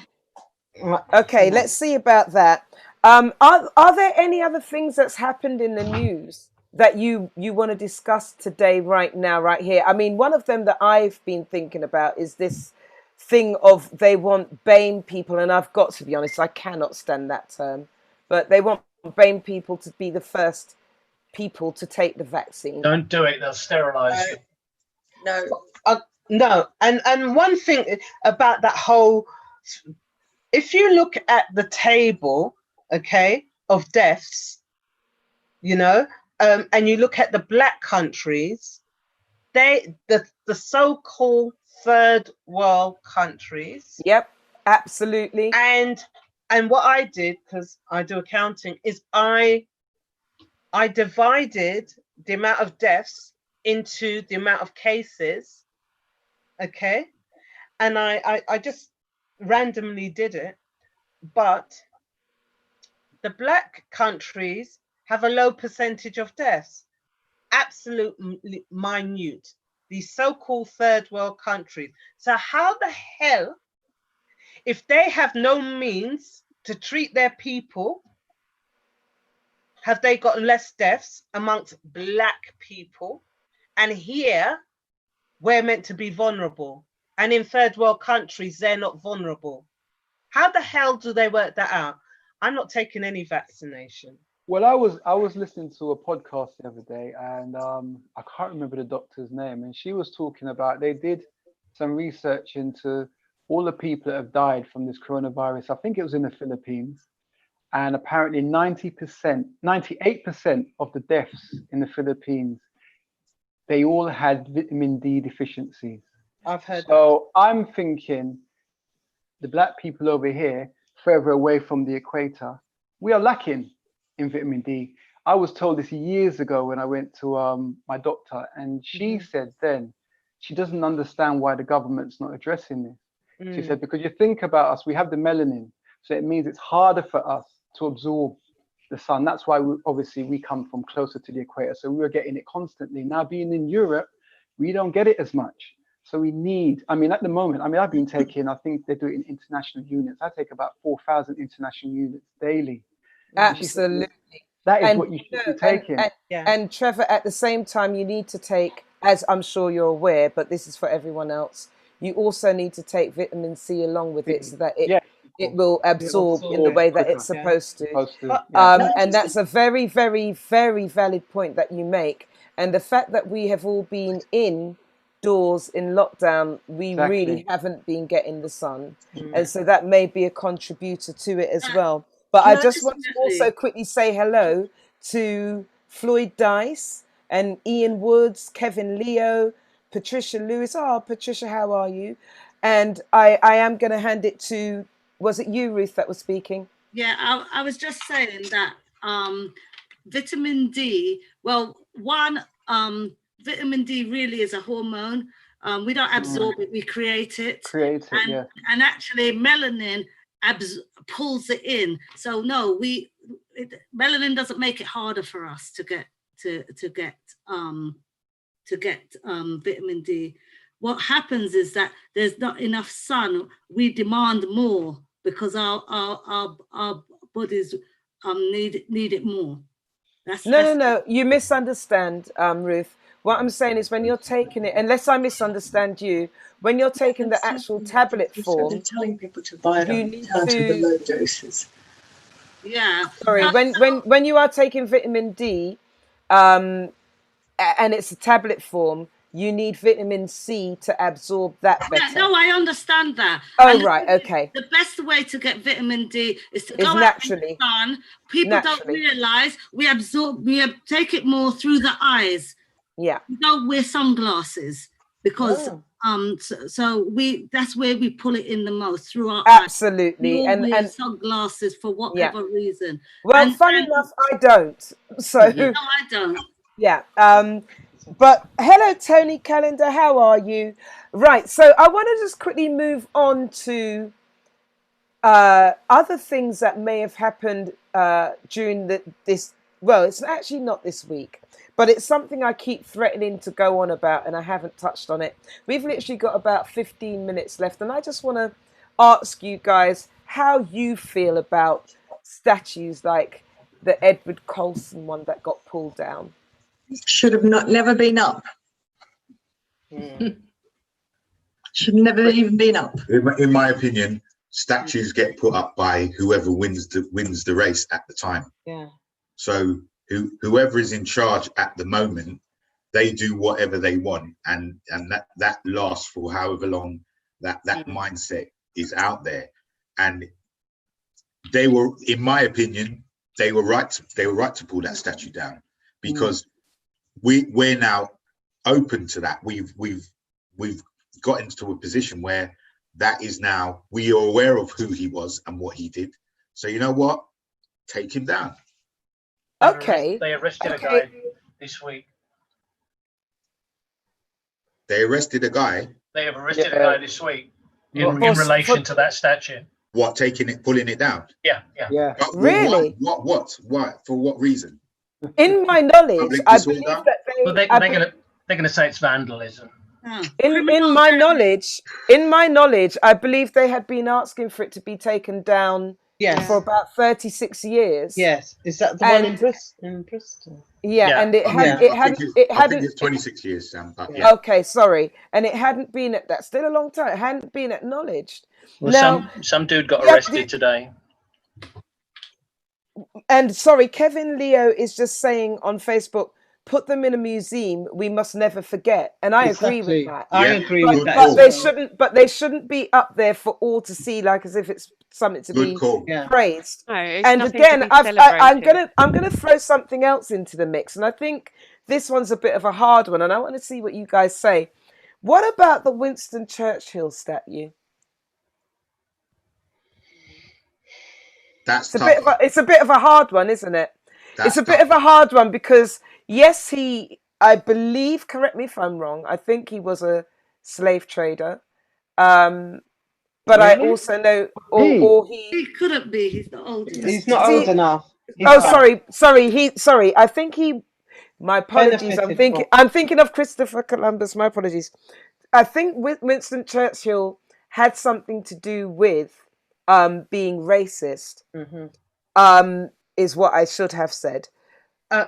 Okay, let's see about that. Are there any other things that's happened in the news that you want to discuss today, right now, right here? I mean, one of them that I've been thinking about is this thing of they want BAME people, and I've got to be honest, I cannot stand that term, but they want BAME people to be the first people to take the vaccine. Don't do it, they'll sterilise you. No, and one thing about that whole, if you look at the table, okay, of deaths, and you look at the black countries, the so-called third world countries. Yep, absolutely. And what I did, because I do accounting, is I divided the amount of deaths into the amount of cases, okay, and I just randomly did it, but the black countries have a low percentage of deaths, absolutely minute, these so-called third world countries. So how the hell, if they have no means to treat their people, have they got less deaths amongst black people? And here, we're meant to be vulnerable. And in third world countries, they're not vulnerable. How the hell do they work that out? I'm not taking any vaccination. Well, I was listening to a podcast the other day, and I can't remember the doctor's name, and she was talking about, they did some research into all the people that have died from this coronavirus. I think it was in the Philippines, and apparently 98% of the deaths in the Philippines, they all had vitamin D deficiencies. I've heard. So I'm thinking the black people over here, further away from the equator, we are lacking in vitamin D. I was told this years ago when I went to my doctor, and she said then she doesn't understand why the government's not addressing this. She said, because you think about us, we have the melanin, so it means it's harder for us to absorb the sun. That's why we come from closer to the equator, so we were getting it constantly. Now being in Europe, we don't get it as much. So we need, at the moment, I've been taking, I think they do it in international units. I take about 4,000 international units daily. Absolutely. That is what you should be taking. And Trevor, at the same time, you need to take, as I'm sure you're aware, but this is for everyone else, you also need to take vitamin C along with it so that Yeah. it will absorb in the way that it's supposed to. And that's a very, very, very valid point that you make. And the fact that we have all been indoors in lockdown, we really haven't been getting the sun. And so that may be a contributor to it as well. But I just want to also quickly say hello to Floyd Dice and Ian Woods, Kevin Leo, Patricia Lewis. Oh, Patricia, how are you? And I am going to hand it to, was it you, Ruth, that was speaking? Yeah, I was just saying that vitamin D, well, vitamin D really is a hormone. We don't absorb it, we create it. And actually melanin pulls it in. So no, melanin doesn't make it harder for us to get vitamin D. What happens is that there's not enough sun. We demand more because our bodies need it more. No. You misunderstand, Ruth. What I'm saying is when you're taking it, unless I misunderstand you, when you're taking the actual tablet form, they're telling people to buy it down to the low doses. Yeah. Sorry, when you are taking vitamin D, and it's a tablet form, you need vitamin C to absorb that better. Yeah, no, I understand that. Oh, right, okay. The best way to get vitamin D is to go naturally. out in the sun. People don't realise we take it more through the eyes. Yeah. We don't wear sunglasses because that's where we pull it in the most, through our absolutely eyes. We wear sunglasses for whatever reason. Well, funny enough, I don't. So no, I don't. Yeah. But hello, Tony Calendar. How are you? Right. So I want to just quickly move on to other things that may have happened during this. Well, it's actually not this week, but it's something I keep threatening to go on about, and I haven't touched on it. We've literally got about 15 minutes left, and I just want to ask you guys how you feel about statues like the Edward Colston one that got pulled down. Should have never been up. Should never even been up. In my opinion, statues get put up by whoever wins the race at the time. Yeah. So whoever is in charge at the moment, they do whatever they want, and that lasts for however long that mindset is out there. And they were, in my opinion, they were right to pull that statue down, because we're now open to that. We've got into a position where that is now, we are aware of who he was and what he did. So you know what? Take him down. Okay. They arrested a guy this week. They arrested a guy. They have arrested a guy this week in relation to that statue. What, pulling it down? Yeah. Really? What? Why? For what reason? In my knowledge, I believe that they're going to say it's vandalism. In my knowledge, I believe they had been asking for it to be taken down for about 36 years. Yes, is that the one in Bristol? Yeah, and I think it's 26 years, Sam. But yeah. Okay, sorry, and it hadn't been that's still a long time. It hadn't been acknowledged. Well, now, some dude got arrested today. And sorry, Kevin Leo is just saying on Facebook, put them in a museum. We must never forget, and I agree with that. I agree with that. But they shouldn't be up there for all to see, like as if it's something to be praised. No, and again, I'm gonna throw something else into the mix, and I think this one's a bit of a hard one, and I want to see what you guys say. What about the Winston Churchill statue? It's a bit of a hard one, isn't it? It's a bit of a hard one because yes, I believe, correct me if I'm wrong, I think he was a slave trader. But I also know, he couldn't be. He's not old enough. He's not old enough. Sorry. I think he. My apologies. I'm thinking of Christopher Columbus. My apologies. I think Winston Churchill had something to do with being racist. Is what I should have said.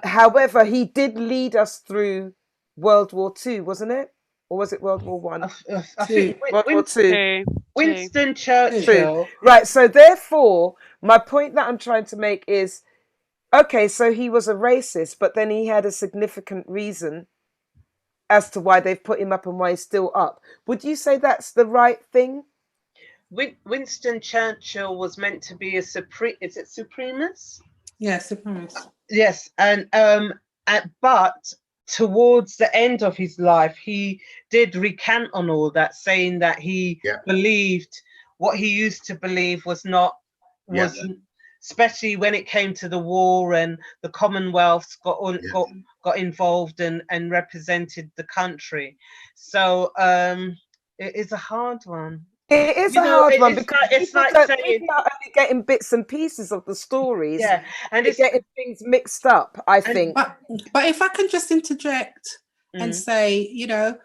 However, he did lead us through World War II, wasn't it? or was it World War One? I think World War Two. Winston Churchill. Right. So therefore, my point that I'm trying to make is, okay, so he was a racist, but then he had a significant reason as to why they've put him up and why he's still up. Would you say that's the right thing? Winston Churchill was meant to be a is it supremacist? Yeah, supremacist. Yes, and but towards the end of his life, he did recant on all that, saying that he believed what he used to believe was not especially when it came to the war and the Commonwealth got involved and represented the country. So it is a hard one. It is a hard one because people are only getting bits and pieces of the stories. Yeah, and it's getting things mixed up, I think. But if I can just interject and say, you know,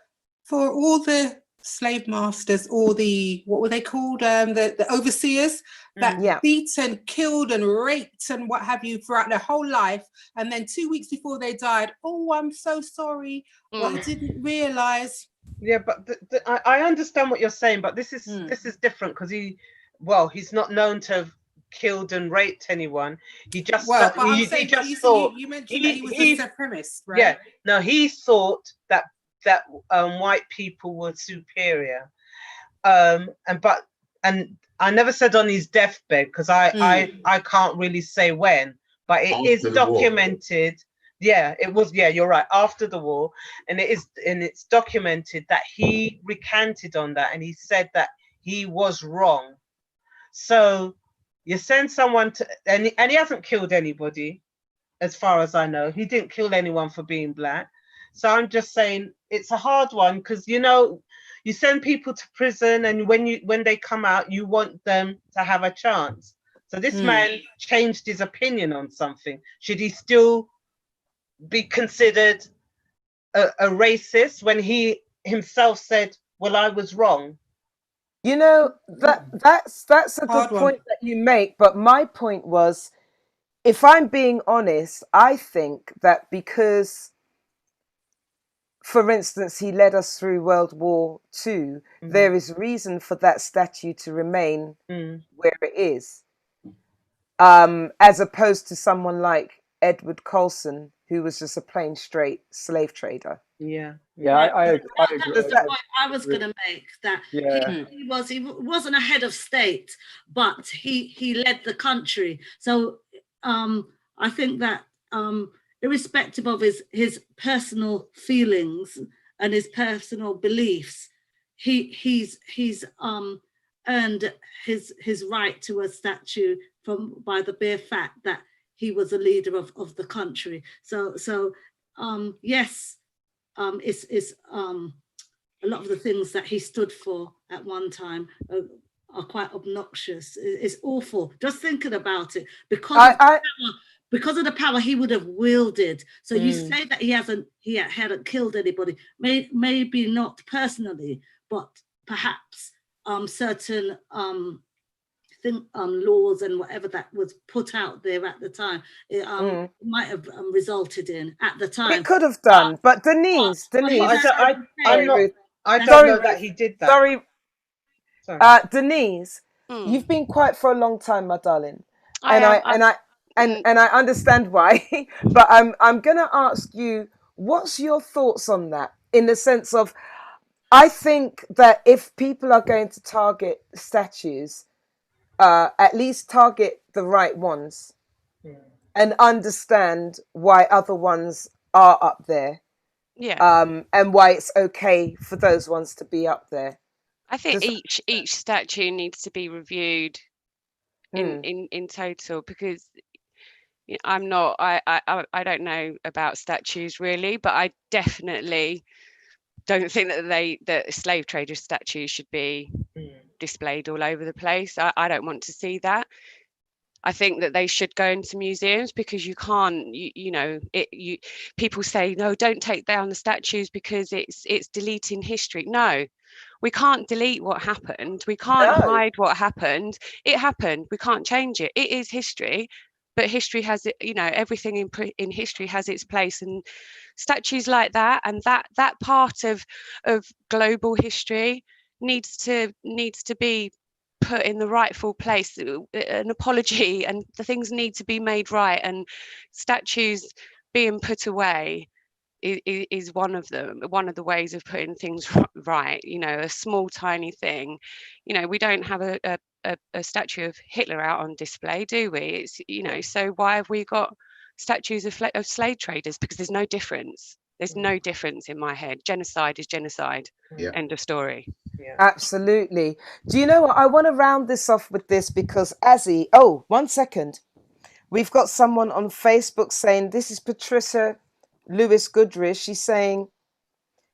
for all the slave masters or the, what were they called, the overseers that beat and killed and raped and what have you throughout their whole life, and then 2 weeks before they died, oh, I'm so sorry, I didn't realize. Yeah, but I understand what you're saying, but this is different because he's not known to have killed and raped anyone. He just you mentioned that he was a supremacist, right? Yeah, no, he thought that white people were superior, and I never said on his deathbed because I can't really say when, but it is documented. Yeah, it was. Yeah, you're right. After the war, and it's documented that he recanted on that, and he said that he was wrong. So you send someone to, and he hasn't killed anybody, as far as I know. He didn't kill anyone for being black. So I'm just saying it's a hard one because you send people to prison, and when they come out, you want them to have a chance. So this man changed his opinion on something. Should he still be considered a racist when he himself said, well, I was wrong? You know, that's a good point that you make, but my point was, if I'm being honest, I think that because, for instance, he led us through World War II, there is reason for that statue to remain where it is, as opposed to someone like Edward Colson, who was just a plain straight slave trader. I agree. That's the point I was going to make, that he wasn't a head of state, but he led the country. So I think that irrespective of his personal feelings and his personal beliefs, he's earned his right to a statue by the bare fact that he was a leader of the country. So yes, it's a lot of the things that he stood for at one time are quite obnoxious. It's awful just thinking about it, because of the power he would have wielded. So you say that he hadn't killed anybody, maybe not personally, but perhaps certain laws and whatever that was put out there at the time, it might have resulted in at the time. It could have done, but Denise, I don't know that he did that. Sorry. Denise, you've been quiet for a long time, my darling, and I understand why. But I'm gonna ask you, what's your thoughts on that? In the sense of, I think that if people are going to target statues, at least target the right ones and understand why other ones are up there. And why it's okay for those ones to be up there. I think each statue needs to be reviewed in total, because I don't know about statues really, but I definitely don't think that slave trader statues should be displayed all over the place. I don't want to see that. I think that they should go into museums, because you can't, people say, no, don't take down the statues because it's deleting history. No, we can't delete what happened. We can't hide what happened. It happened. We can't change it. It is history. but history has it, you know, everything in history has its place, and statues like that and that part of global history needs to be put in the rightful place. An apology and the things need to be made right, and statues being put away is one of the ways of putting things right. You know, a small tiny thing, you know, we don't have a statue of Hitler out on display, do we? It's, you know, so why have we got statues of slave traders? Because there's no difference. There's no difference in my head. Genocide is genocide. End of story. Absolutely. Do you know what? I want to round this off with this, because Azzy, oh, 1 second. We've got someone on Facebook saying, this is Patricia Lewis Goodrich. She's saying,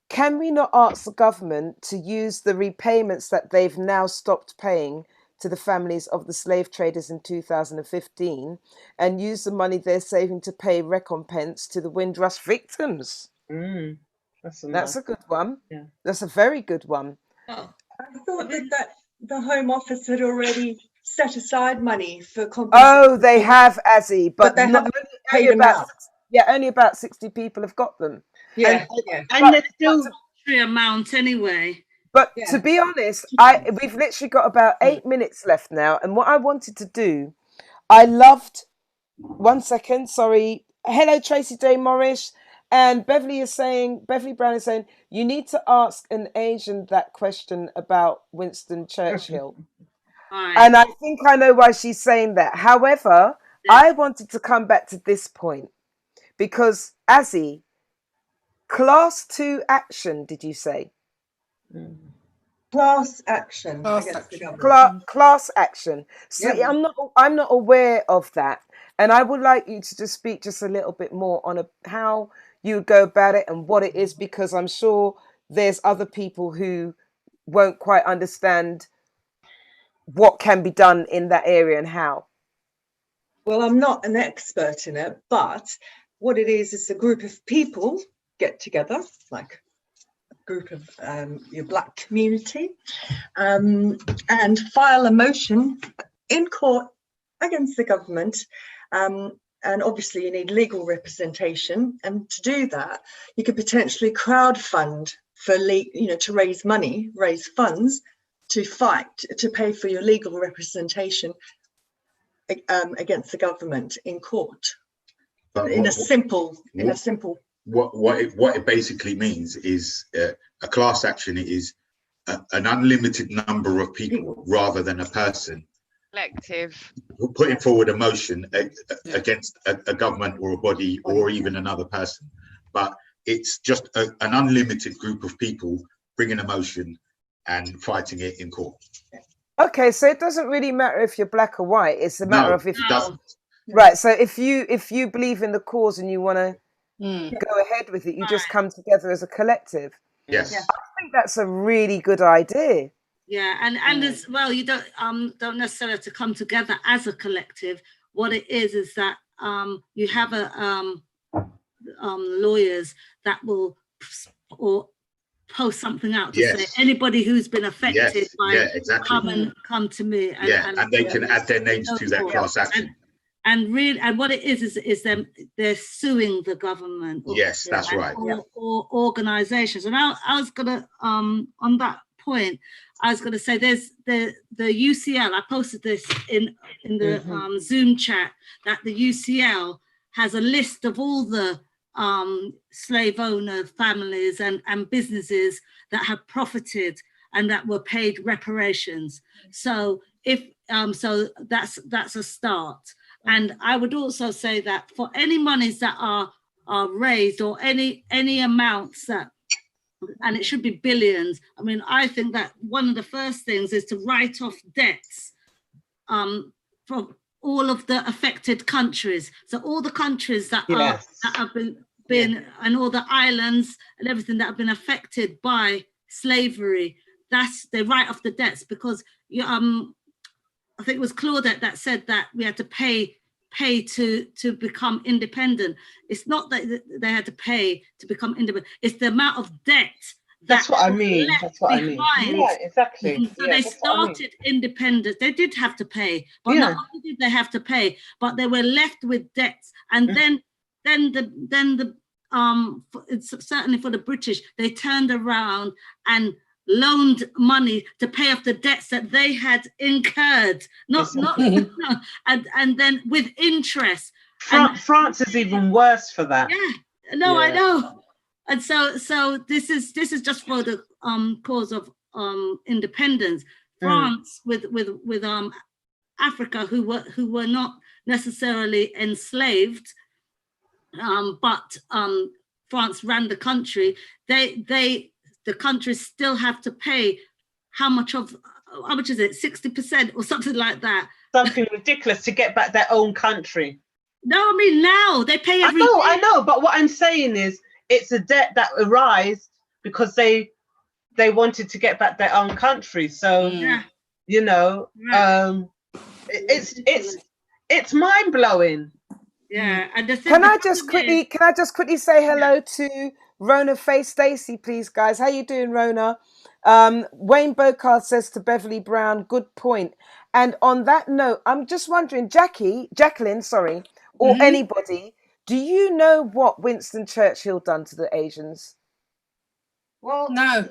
can we not ask the government to use the repayments that they've now stopped paying to the families of the slave traders in 2015 and use the money they're saving to pay recompense to the Windrush victims? That's a good one. Yeah. That's a very good one. I thought that the Home Office had already set aside money for compensation. Oh, they have, Azzy, but they haven't paid them out. Only about 60 people have got them. Yeah, and there's still a amount anyway. But to be honest, we've literally got about 8 minutes left now, and what I wanted to do, I loved. 1 second, sorry. Hello, Tracy Day Morris. And Beverly Brown is saying, you need to ask an Asian that question about Winston Churchill. And I think I know why she's saying that. However, I wanted to come back to this point because, Azzy, class 2 action, did you say? Class action. Class action. So I'm not aware of that. And I would like you to just speak just a little bit more on how you go about it and what it is, because I'm sure there's other people who won't quite understand what can be done in that area and how. Well, I'm not an expert in it, but what it is a group of people get together, like a group of your Black community, and file a motion in court against the government. And obviously you need legal representation, and to do that you could potentially crowdfund for to raise funds to fight, to pay for your legal representation against the government in court. But what it basically means is a class action is an unlimited number of people rather than a person. Collective. Putting forward a motion against a government or a body or even another person, but it's just an unlimited group of people bringing a motion and fighting it in court. Okay, so it doesn't really matter if you're black or white. It's a matter of if it doesn't. Right. So if you believe in the cause and you want to go ahead with it, you just come together as a collective. Yes. I think that's a really good idea. Yeah, and as well, you don't necessarily have to come together as a collective. What it is that you have lawyers that will post something out to say anybody who's been affected by come to me. And they can add their names to that class action. And what it is they're suing the government. Yes, that's right. Or organisations. And I was gonna on that point, I was gonna say there's the UCL. I posted this in the Zoom chat that the UCL has a list of all the slave owner families and businesses that have profited and that were paid reparations. So if so that's a start. And I would also say that for any monies that are raised or any amounts that, and it should be billions. I mean, I think that one of the first things is to write off debts from all of the affected countries. So all the countries that have been and all the islands and everything that have been affected by slavery, they write off the debts, because I think it was Claudette that said that we had to pay to become independent. It's not that they had to pay to become independent. It's the amount of debt That's what I mean. left That's what I mean. behind. Yeah, exactly. So Yeah, they that's what I mean. started independence. They did have to pay, but Yeah. not only did they have to pay, but they were left with debts. And then it's certainly for the British, they turned around and loaned money to pay off the debts that they had incurred. And then with interest. France is even worse for that. Yeah, no, I know. And so this is just for the cause of independence. France with Africa, who were not necessarily enslaved, but France ran the country. The countries still have to pay how much is it, 60% or something like that? Something ridiculous to get back their own country. No, I mean now they pay every year. I know, but what I'm saying is it's a debt that arose because they wanted to get back their own country. So you know, it's mind blowing. Yeah, and can I just quickly say hello to Rona Faye Stacey, please, guys? How you doing, Rona? Wayne Bocard says to Beverly Brown, good point. And on that note, I'm just wondering, Jacqueline, or anybody, do you know what Winston Churchill done to the Asians? Well, no.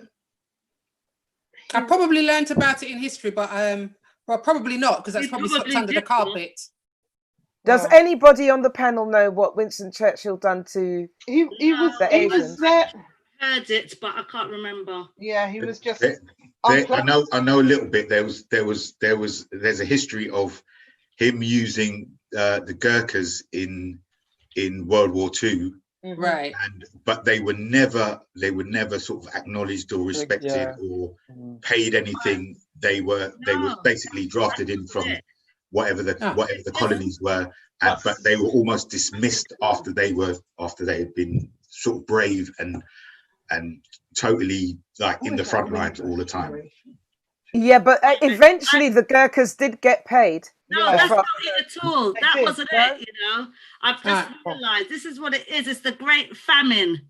I probably learnt about it in history, but probably not, because that's probably swept under the carpet. Does anybody on the panel know what Winston Churchill done to the Asians? Heard it, but I can't remember. Yeah, he was just. I know a little bit. There's a history of him using the Gurkhas in World War II. Right. But they were never sort of acknowledged or respected or paid anything. They were basically drafted in from whatever the colonies were, but they were almost dismissed after they had been sort of brave and totally like in the front lines all the time. Yeah, but eventually the Gurkhas did get paid. No, that's not it at all. That wasn't it, you know. I've just realised this is what it is. It's the Great Famine.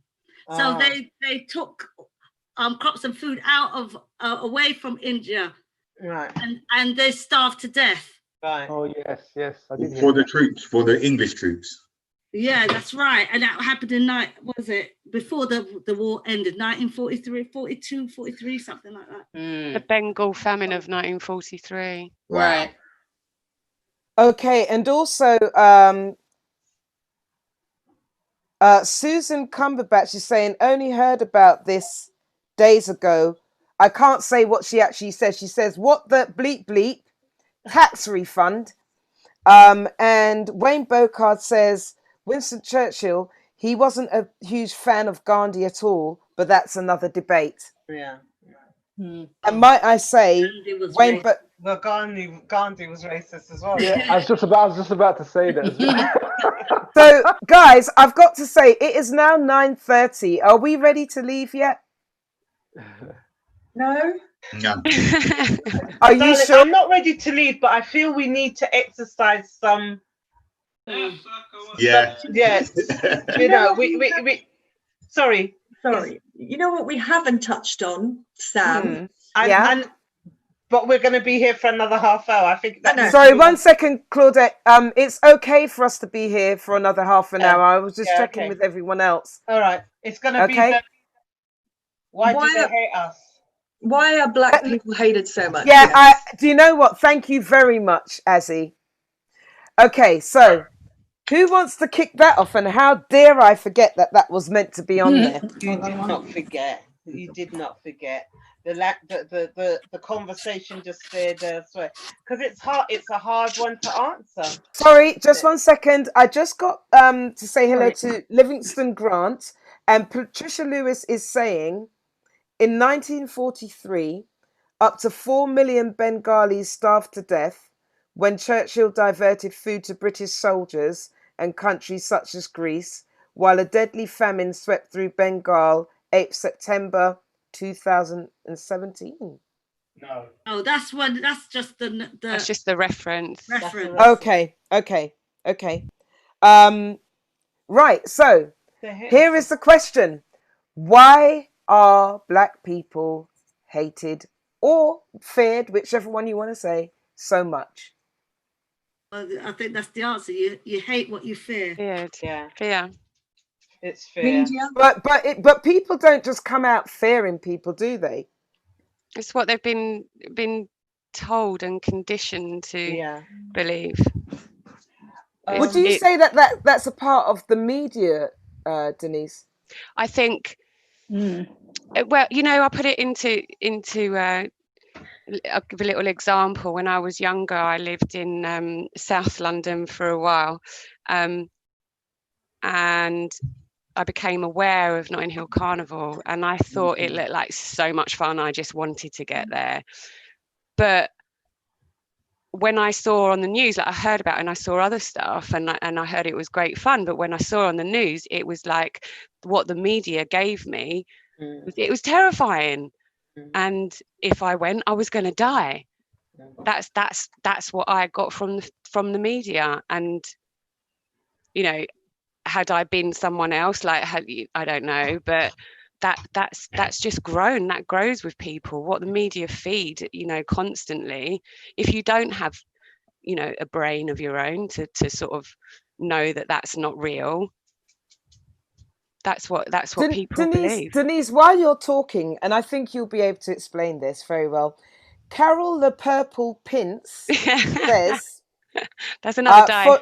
So they took crops and food out of away from India, right? And they starved to death. Right. Oh yes. I did for the troops, for the English troops. Yeah, that's right. And that happened before the war ended, 1943, 42, 43, something like that. The Bengal famine of 1943. Right. Okay, and also Susan Cumberbatch is saying, only heard about this days ago. I can't say what she actually says. She says, what the bleep bleep? Tax refund. And Wayne Bocard says, Winston Churchill, he wasn't a huge fan of Gandhi at all, but that's another debate. Yeah. And might I say, Wayne, well, Gandhi was racist as well. Yeah, I was just about to say that. So, guys, I've got to say, it is now 9:30. Are we ready to leave yet? No. Are you sure? I'm not ready to leave, but I feel we need to exercise some. Yeah. Yes. You know, we. Sorry. You know what we haven't touched on, Sam? But we're going to be here for another half hour. I think. Sorry, 1 second, Claudette. It's okay for us to be here for another half an hour. I was just checking with everyone else. All right. It's going to be. Why do they hate us? Why are black people hated so much? Yeah, do you know what? Thank you very much, Azzy. Okay, so who wants to kick that off? And how dare I forget that was meant to be on there? You did not forget. You did not forget. The conversation just stayed there, because it's hard. It's a hard one to answer. Sorry, just 1 second. I just got to say hello to Livingston Grant, and Patricia Lewis is saying, in 1943, up to 4 million Bengalis starved to death when Churchill diverted food to British soldiers and countries such as Greece, while a deadly famine swept through Bengal 8 September 2017. No. Oh, that's just the. That's just the reference. Okay. Right. So here is the question: why are black people hated or feared, whichever one you want to say, so much? I think that's the answer. You hate what you fear. Feared. Yeah, Fear. it's fear. Media. But people don't just come out fearing people, do they? It's what they've been told and conditioned to Yeah. believe. Would you say that's a part of the media, Denise? I think. Well, I put it into I'll give a little example. When I was younger, I lived in South London for a while, and I became aware of Notting Hill Carnival, and I thought it looked like so much fun. I just wanted to get there. But when I saw on the news, like I heard about it and I saw other stuff, and I heard it was great fun. But when I saw on the news, it was like what the media gave me. It was terrifying. And if I went, I was going to die. That's what I got from the media. And had I been someone else, I don't know, but that's just grown. That grows with people. What the media feed, constantly. If you don't have, a brain of your own to sort of know that that's not real. That's what people believe. Denise, while you're talking, and I think you'll be able to explain this very well, Carol the Purple Pince says... That's another dice.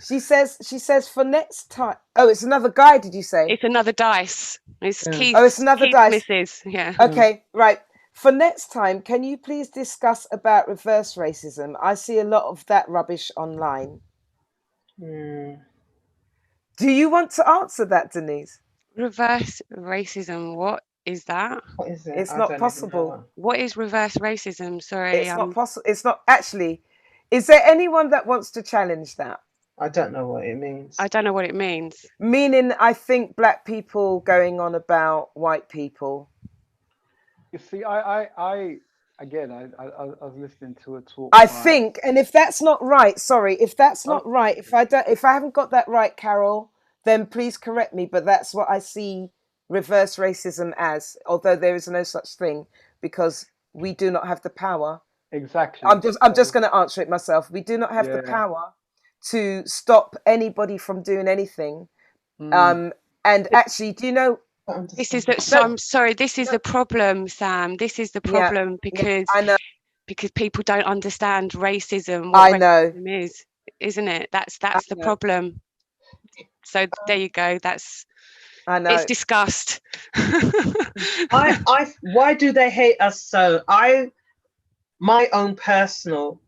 She says for next time... Oh, it's another guy, did you say? It's another dice. It's Keith. Oh, it's another Keith dice. Misses. Yeah. Okay, right. For next time, can you please discuss about reverse racism? I see a lot of that rubbish online. Do you want to answer that, Denise? Reverse racism, what is that? What is it? It's not possible. What is reverse racism? Sorry. It's not possible. It's not actually. Is there anyone that wants to challenge that? I don't know what it means. I don't know what it means. Meaning, I think black people going on about white people. You see, I was listening to a talk. I think, and if that's not right, sorry, if that's not right, if I haven't got that right, Carol, then please correct me. But that's what I see reverse racism as, although there is no such thing because we do not have the power. Exactly. I'm just going to answer it myself. We do not have the power to stop anybody from doing anything. And actually, do you know? This is I'm sorry. This is the problem, Sam. This is the problem because I know. Because people don't understand racism. I know. Racism is, isn't it? That's the problem. So there you go. I know. It's discussed. Why do they hate us so? My own personal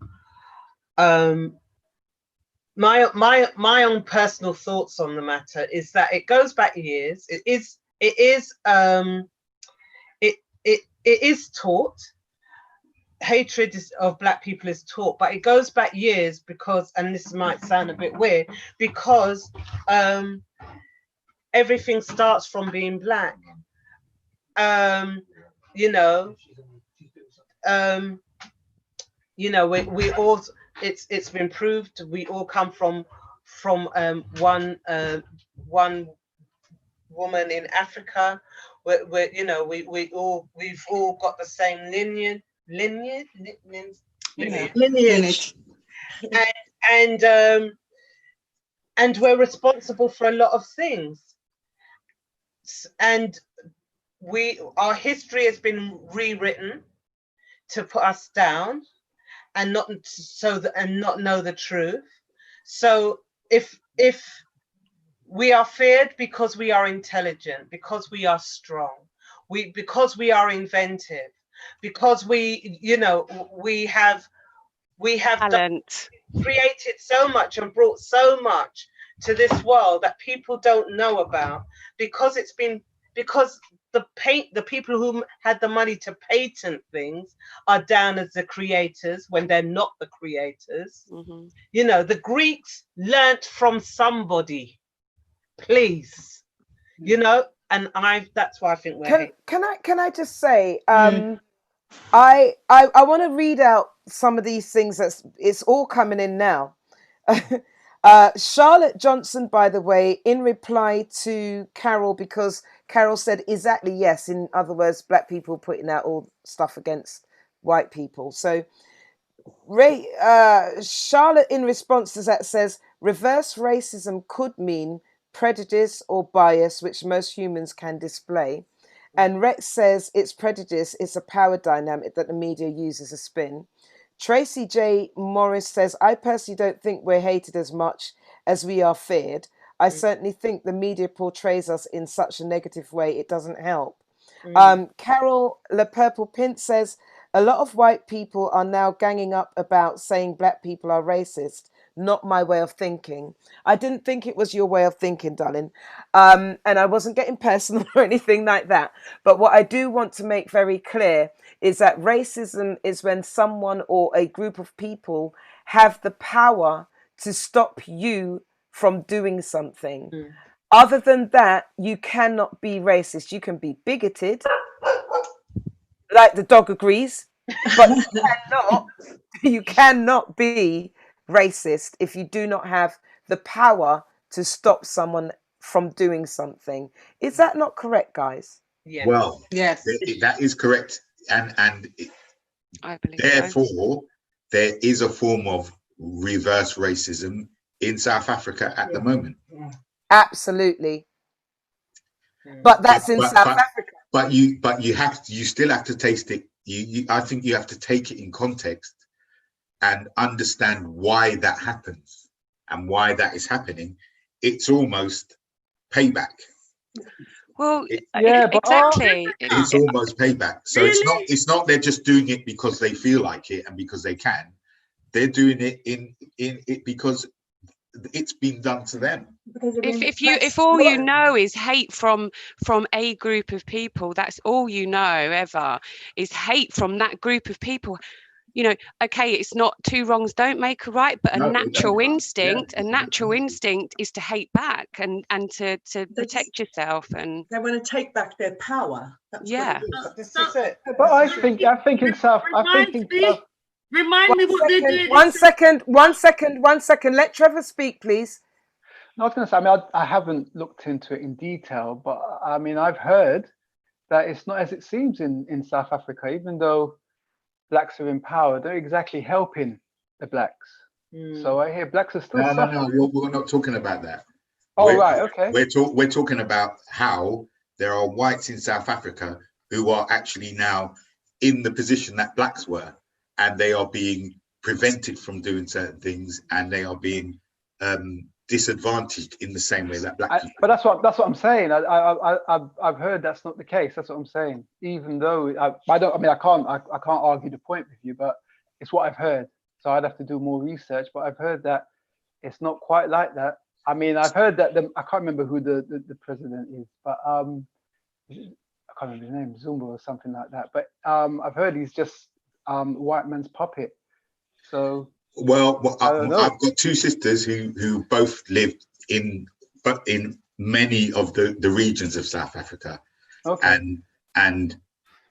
my own personal thoughts on the matter is that it goes back years. It is taught. Hatred of black people is taught, but it goes back years because, and this might sound a bit weird, because everything starts from being black. We all, it's been proved we all come from one woman in Africa. We've all got the same lineage. And we're responsible for a lot of things, and our history has been rewritten to put us down and not know the truth. So if we are feared because we are intelligent, because we are strong, because we are inventive, because we have talent, created so much and brought so much to this world that people don't know about, because the people who had the money to patent things are down as the creators when they're not the creators. Mm-hmm. The Greeks learnt from somebody, please, and that's why I think we're can I just say, I want to read out some of these things it's all coming in now. Charlotte Johnson, by the way, in reply to Carol, because Carol said, exactly, yes. In other words, black people putting out all stuff against white people. So Charlotte, in response to that, says reverse racism could mean prejudice or bias, which most humans can display. And Rex says it's prejudice, it's a power dynamic that the media uses a spin. Tracy J. Morris says, I personally don't think we're hated as much as we are feared. I certainly think the media portrays us in such a negative way, it doesn't help. Carol Le Purple Pint says, a lot of white people are now ganging up about saying black people are racist. Not my way of thinking. I didn't think it was your way of thinking, darling. And I wasn't getting personal or anything like that. But what I do want to make very clear is that racism is when someone or a group of people have the power to stop you from doing something. Other than that, you cannot be racist. You can be bigoted, like the dog agrees, but you cannot be racist if you do not have the power to stop someone from doing something. Is that not correct, guys? Yeah. Well, yes, that is correct, and I believe therefore so. there is a form of reverse racism in South Africa at the moment. Absolutely. But that's in South Africa. But you still have to taste it. I think you have to take it in context and understand why that happens and why that is happening. It's almost payback. Well, exactly. It's almost payback. So it's not they're just doing it because they feel like it and because they can. They're doing it in it because it's been done to them. If all you know is hate from a group of people, that's all you know ever is hate from that group of people. You know, okay, it's not two wrongs don't make a right, but a natural instinct is to hate back and to protect yourself, and they want to take back their power. That's But I think in South. Remind me what they're doing. One second. Let Trevor speak, please. No, I was going to say, I mean, I haven't looked into it in detail, but I mean, I've heard that it's not as it seems in South Africa, even though blacks are in power, they're exactly helping the blacks. So I hear blacks are still suffering. No, we're not talking about that. Right, okay. We're talking about how there are whites in South Africa who are actually now in the position that blacks were, and they are being prevented from doing certain things, and they are being disadvantaged in the same way that black people. But that's what I'm saying. I've heard that's not the case. That's what I'm saying. Even though I can't argue the point with you, but it's what I've heard. So I'd have to do more research. But I've heard that it's not quite like that. I mean, I've heard that I can't remember who the president is, but I can't remember his name, Zumba or something like that. But I've heard he's just white man's puppet. So. Well, I've got two sisters who both lived in many of the regions of South Africa, and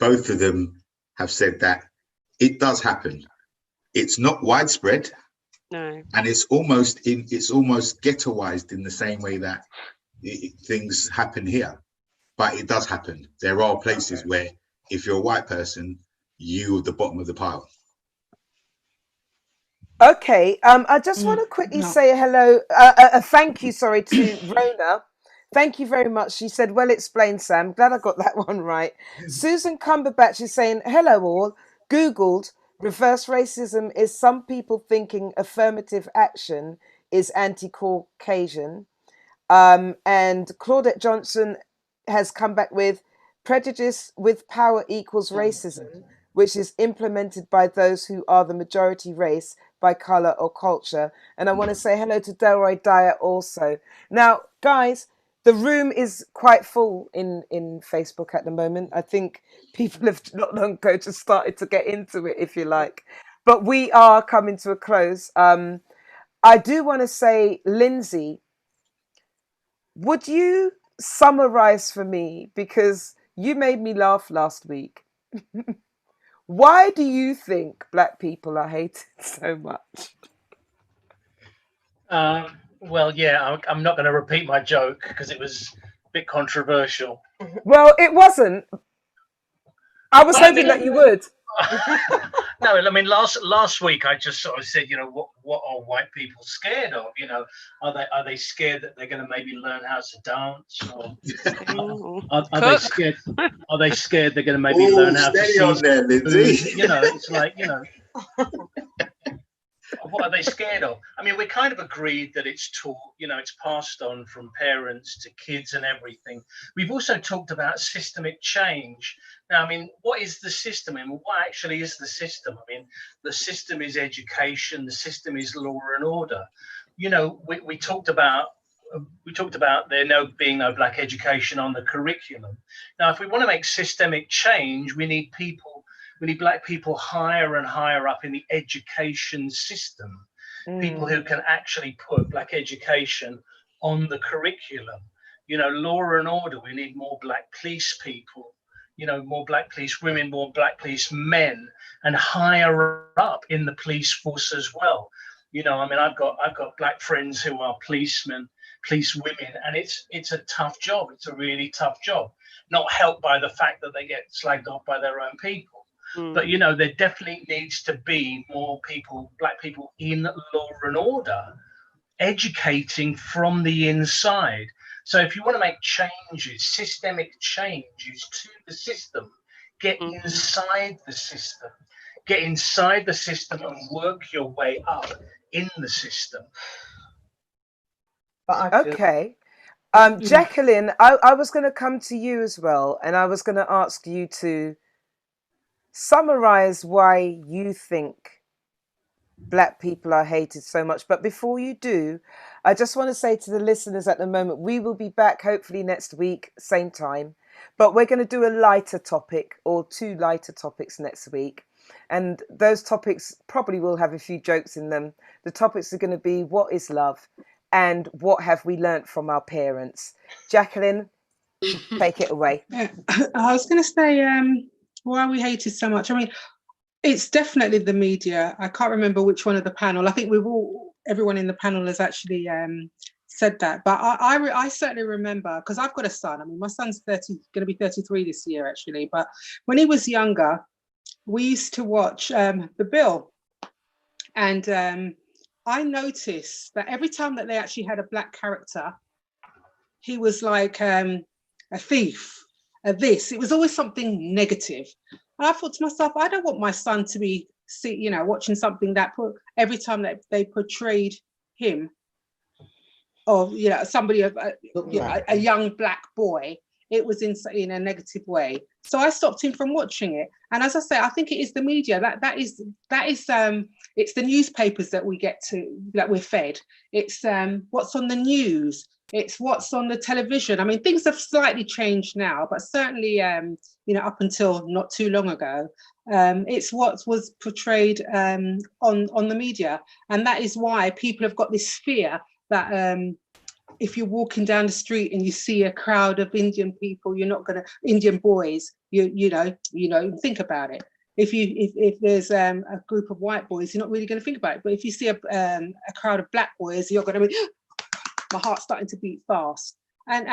both of them have said that it does happen. It's not widespread, no, and it's almost ghettoized in the same way that things happen here, but it does happen. There are places where if you're a white person, you're at the bottom of the pile. Okay, I just want to quickly say hello, thank you, to Rona. Thank you very much. She said, well explained, Sam. Glad I got that one right. Susan Cumberbatch is saying, hello all. Googled, reverse racism is some people thinking affirmative action is anti-Caucasian. And Claudette Johnson has come back with prejudice with power equals racism, which is implemented by those who are the majority race by color or culture. And I want to say hello to Delroy Dyer also. Now, guys, the room is quite full in Facebook at the moment. I think people have not long ago just started to get into it, if you like. But we are coming to a close. I do want to say, Lindsay, would you summarize for me, because you made me laugh last week. Why do you think black people are hated so much? Well, yeah, I'm not going to repeat my joke because it was a bit controversial. Well, it wasn't. I was Well, I hoping mean, that you would. no, I mean, last week I just sort of said, what are white people scared of? Are they scared that they're going to maybe learn how to dance, or are they scared? Are they scared they're going to maybe learn how to steady on season there, food? Lindsay. It's like, what are they scared of? I mean, we kind of agreed that it's taught, it's passed on from parents to kids and everything. We've also talked about systemic change. Now, I mean, what is the system? I mean, what actually is the system? I mean, the system is education. The system is law and order. We talked about there being no black education on the curriculum. Now, if we want to make systemic change, we need black people higher and higher up in the education system, people who can actually put black education on the curriculum. Law and order, we need more black police people, more black police women, more black police men, and higher up in the police force as well. I mean, I've got black friends who are policemen, police women, and it's a tough job. It's a really tough job, not helped by the fact that they get slagged off by their own people. But there definitely needs to be more people, black people, in law and order, educating from the inside. So if you want to make changes, systemic changes to the system, get inside the system. Get inside the system and work your way up in the system. Okay. Jacqueline, I was going to come to you as well, and I was going to ask you to summarize why you think black people are hated so much. But before you do, I just want to say to the listeners at the moment, we will be back hopefully next week, same time, but we're going to do a lighter topic or 2 lighter topics next week. And those topics probably will have a few jokes in them. The topics are going to be what is love and what have we learnt from our parents. Jacqueline, take it away. Yeah. I was going to say, why are we hated so much? I mean, it's definitely the media. I can't remember which one of the panel. I think everyone in the panel has actually said that. But I certainly remember, because I've got a son. I mean, my son's going to be 33 this year, actually. But when he was younger, we used to watch The Bill. And I noticed that every time that they actually had a black character, he was like a thief, this. It was always something negative. And I thought to myself, I don't want my son to be watching something that every time that they portrayed him, or somebody a young black boy, it was in a negative way. So I stopped him from watching it. And as I say, I think it is the media that is it's the newspapers that we're fed. It's what's on the news. It's what's on the television. I mean, things have slightly changed now, but certainly, up until not too long ago, it's what was portrayed on the media. And that is why people have got this fear that if you're walking down the street and you see a crowd of Indian people, Indian boys, think about it. If there's a group of white boys, you're not really going to think about it. But if you see a crowd of black boys, you're going to be, my heart's starting to beat fast. And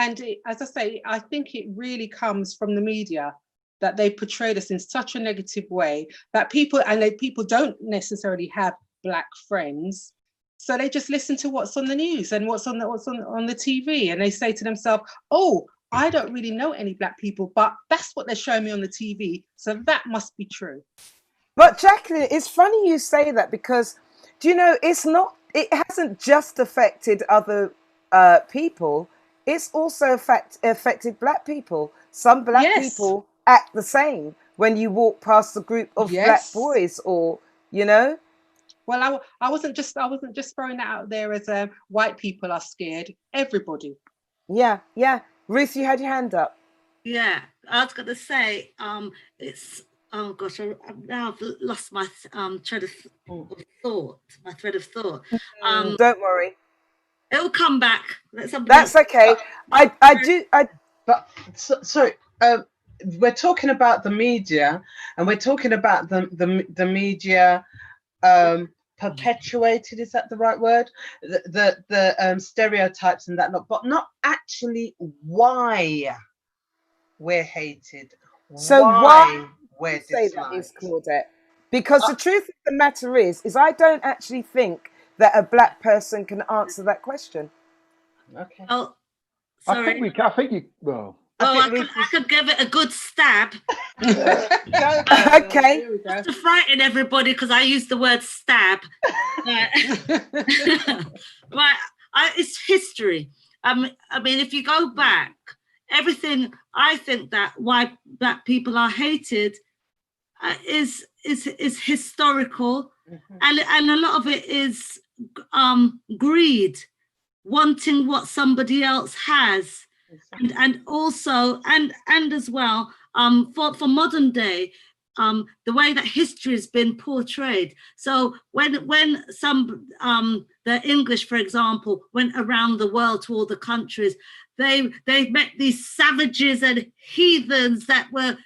as I say, I think it really comes from the media, that they portrayed us in such a negative way that people don't necessarily have black friends. So they just listen to what's on the news and what's on the TV, and they say to themselves, "Oh, I don't really know any black people, but that's what they're showing me on the TV, so that must be true." But Jacqueline, it's funny you say that, because it hasn't just affected other people. It's also affected black people. Some black people act the same when you walk past a group of black boys, or Well, I wasn't just throwing that out there as white people are scared. Everybody. Yeah. Ruth, you had your hand up. Yeah, I was going to say, it's, oh gosh, I've lost my thread of thought. Don't worry. It'll come back. That's okay. We're talking about the media, and we're talking about the media perpetuated, is that the right word, the stereotypes and that lot, but not actually why we're hated, So why why do you we're say that is, disliked. Claudette? Because the truth of the matter is I don't actually think that a black person can answer that question. Okay. Oh, I sorry. think we. I think you. Well, Well, I I think we could give it a good stab. Okay. Here we go. Just to frighten everybody, because I used the word stab. But it's history. I mean, if you go back, everything, I think that why black people are hated is historical, and a lot of it is greed, wanting what somebody else has, and also and as well for modern day, the way that history has been portrayed. So when some the English, for example, went around the world to all the countries, they met these savages and heathens that were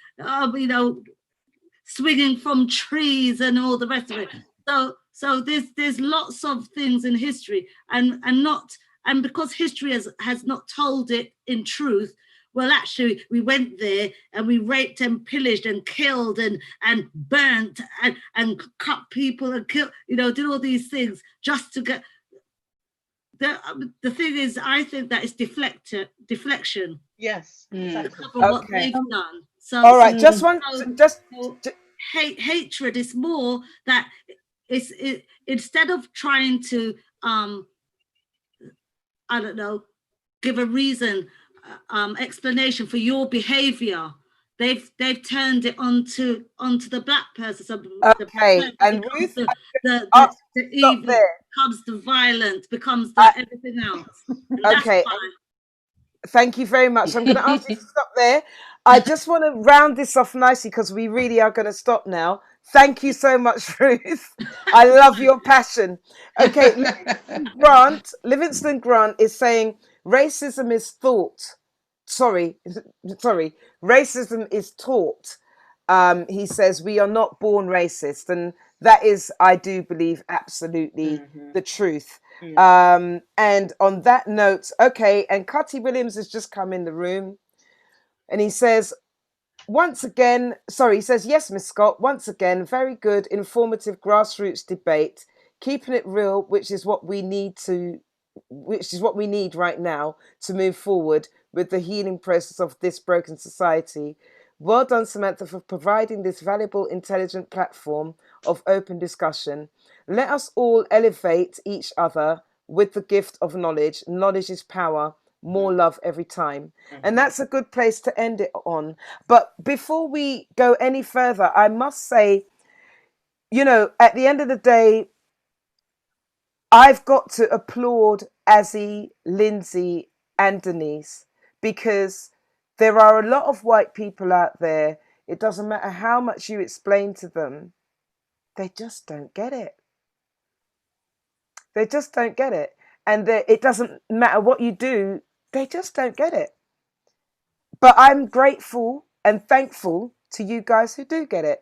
swinging from trees and all the rest of it. So there's lots of things in history, and because history has not told it in truth. Well, actually, we went there and we raped and pillaged and killed and burnt and cut people and killed, did all these things just to get. The thing is, I think that it's deflection. Yes, exactly. Of what Okay. they've done. So, All right. Just hatred is more that instead of trying to I don't know, give a reason, explanation for your behavior, they've turned it onto the black person. So Okay. And Ruth, the evil there. becomes the violent, becomes the everything else. And Okay. that's why. Thank you very much. I'm going to ask you to stop there. I just want to round this off nicely because we really are going to stop now. Thank you so much, Ruth. I love your passion. Okay, Livingston Grant is saying racism is thought. Sorry, racism is taught. He says we are not born racist, and that is, I do believe, absolutely the truth. And on that note, okay, and Cutty Williams has just come in the room, and he says, he says, yes, Miss Scott, once again, very good, informative grassroots debate, keeping it real, which is what we need right now to move forward with the healing process of this broken society. Well done, Samantha, for providing this valuable, intelligent platform of open discussion. Let us all elevate each other with the gift of knowledge. Knowledge is power. More love every time. And that's a good place to end it on. But before we go any further, I must say, at the end of the day, I've got to applaud Azzy, Lindsay, and Denise, because there are a lot of white people out there. It doesn't matter how much you explain to them, they just don't get it. They just don't get it. And it doesn't matter what you do, they just don't get it. But I'm grateful and thankful to you guys who do get it.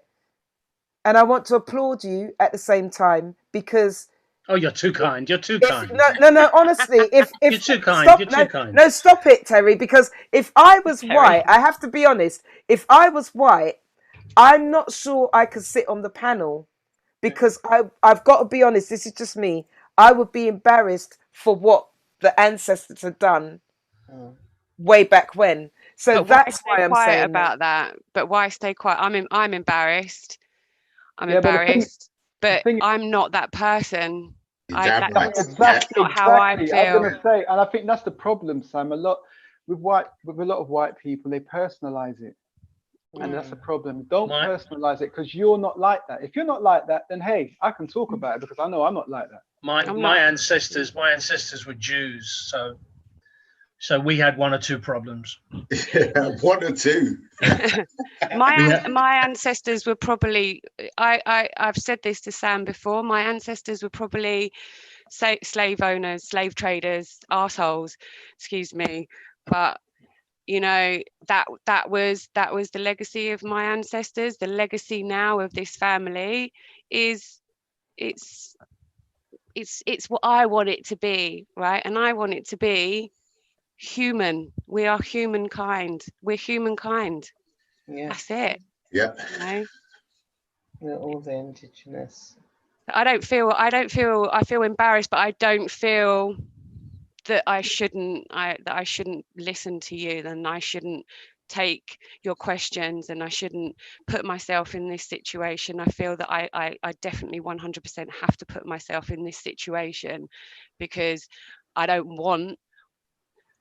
And I want to applaud you at the same time, because... Oh, you're too kind. You're too kind. No, honestly, if you're too kind. Stop, You're too kind. No, stop it, Terry, because if I was white, I have to be honest, if I was white, I'm not sure I could sit on the panel, because I've got to be honest, this is just me. I would be embarrassed for what the ancestors had done way back when. So but that's why why I'm saying about that. But why stay quiet? I'm embarrassed. I'm Yeah, but embarrassed, the thing I'm not that person. Exactly That's not how I feel. I was going to say, and I think that's the problem, Sam. With a lot of white people, they personalize it, and that's the problem. Don't personalize it, because you're not like that. If you're not like that, then hey, I can talk about it, because I know I'm not like that. My ancestors were Jews, so we had one or two problems. One or two. My ancestors were probably, I've said this to Sam before, my ancestors were probably slave owners, slave traders, arseholes, excuse me. But that was the legacy of my ancestors. The legacy now of this family is it's what I want it to be, right? And I want it to be human. We are humankind. We're humankind. Yeah. That's it. Yeah. You know? We're all the indigenous. I feel embarrassed, but I don't feel that I shouldn't listen to you, and I shouldn't take your questions, and I shouldn't put myself in this situation. I feel that I definitely 100% have to put myself in this situation, because I don't want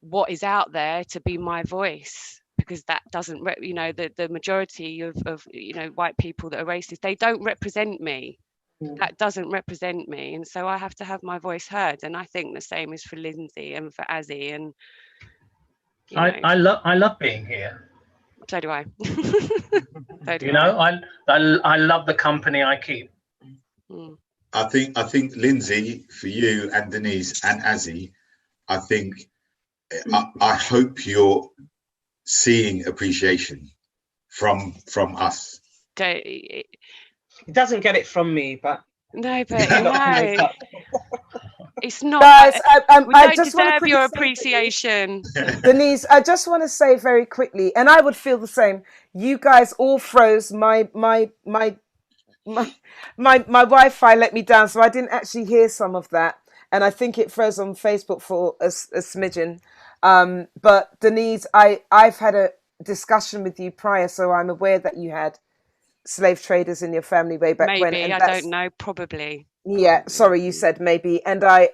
what is out there to be my voice, because that doesn't the majority of white people that are racist, they don't represent me. That doesn't represent me, and so I have to have my voice heard. And I think the same is for Lindsay and for Azzy, and I love being here. So do I. So do I love the company I keep. I think Lindsay, for you and Denise and Azzy, I think I hope you're seeing appreciation from us. He doesn't get it from me, but no, but no, it's not. Guys, we I don't just want to deserve your quickly say, appreciation. Denise, I just want to say very quickly, and I would feel the same. You guys all froze my Wi-Fi let me down, so I didn't actually hear some of that, and I think it froze on Facebook for a smidgen. But Denise, I've had a discussion with you prior, so I'm aware that you had slave traders in your family way back when. Maybe, And I don't know, probably. Yeah, sorry, you said maybe, and I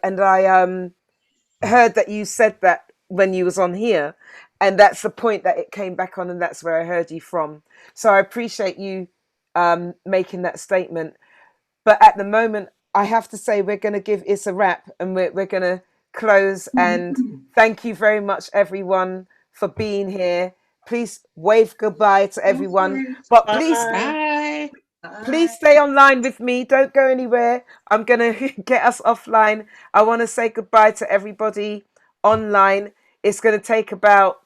heard that you said that when you was on here, and that's the point that it came back on, and that's where I heard you from. So I appreciate you making that statement. But at the moment, I have to say we're going to give it a wrap, and we're going to close. And thank you very much, everyone, for being here. Please wave goodbye to everyone, but please. Bye. Please stay online with me. Don't go anywhere. I'm going to get us offline. I want to say goodbye to everybody online. It's going to take about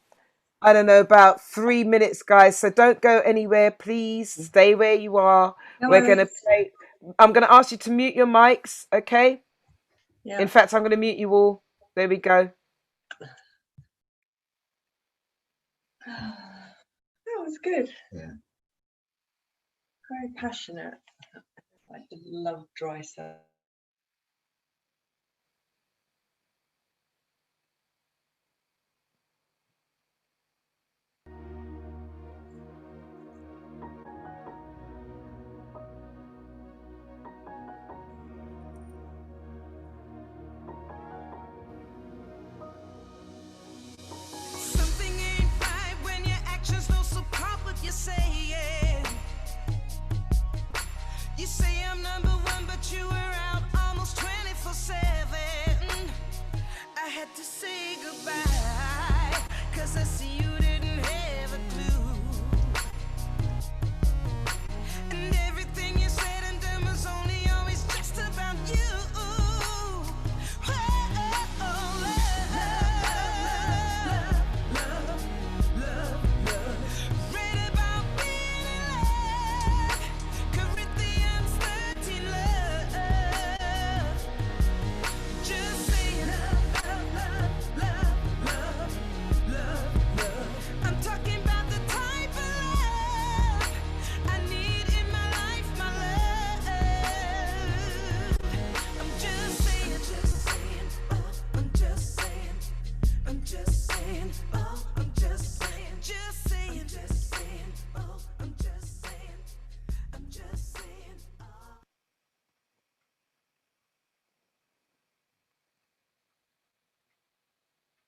3 minutes, guys. So don't go anywhere. Please stay where you are. We're going to play. I'm going to ask you to mute your mics, okay? Yeah. In fact, I'm going to mute you all. There we go. That was good. Yeah. Very passionate. I love dry stuff.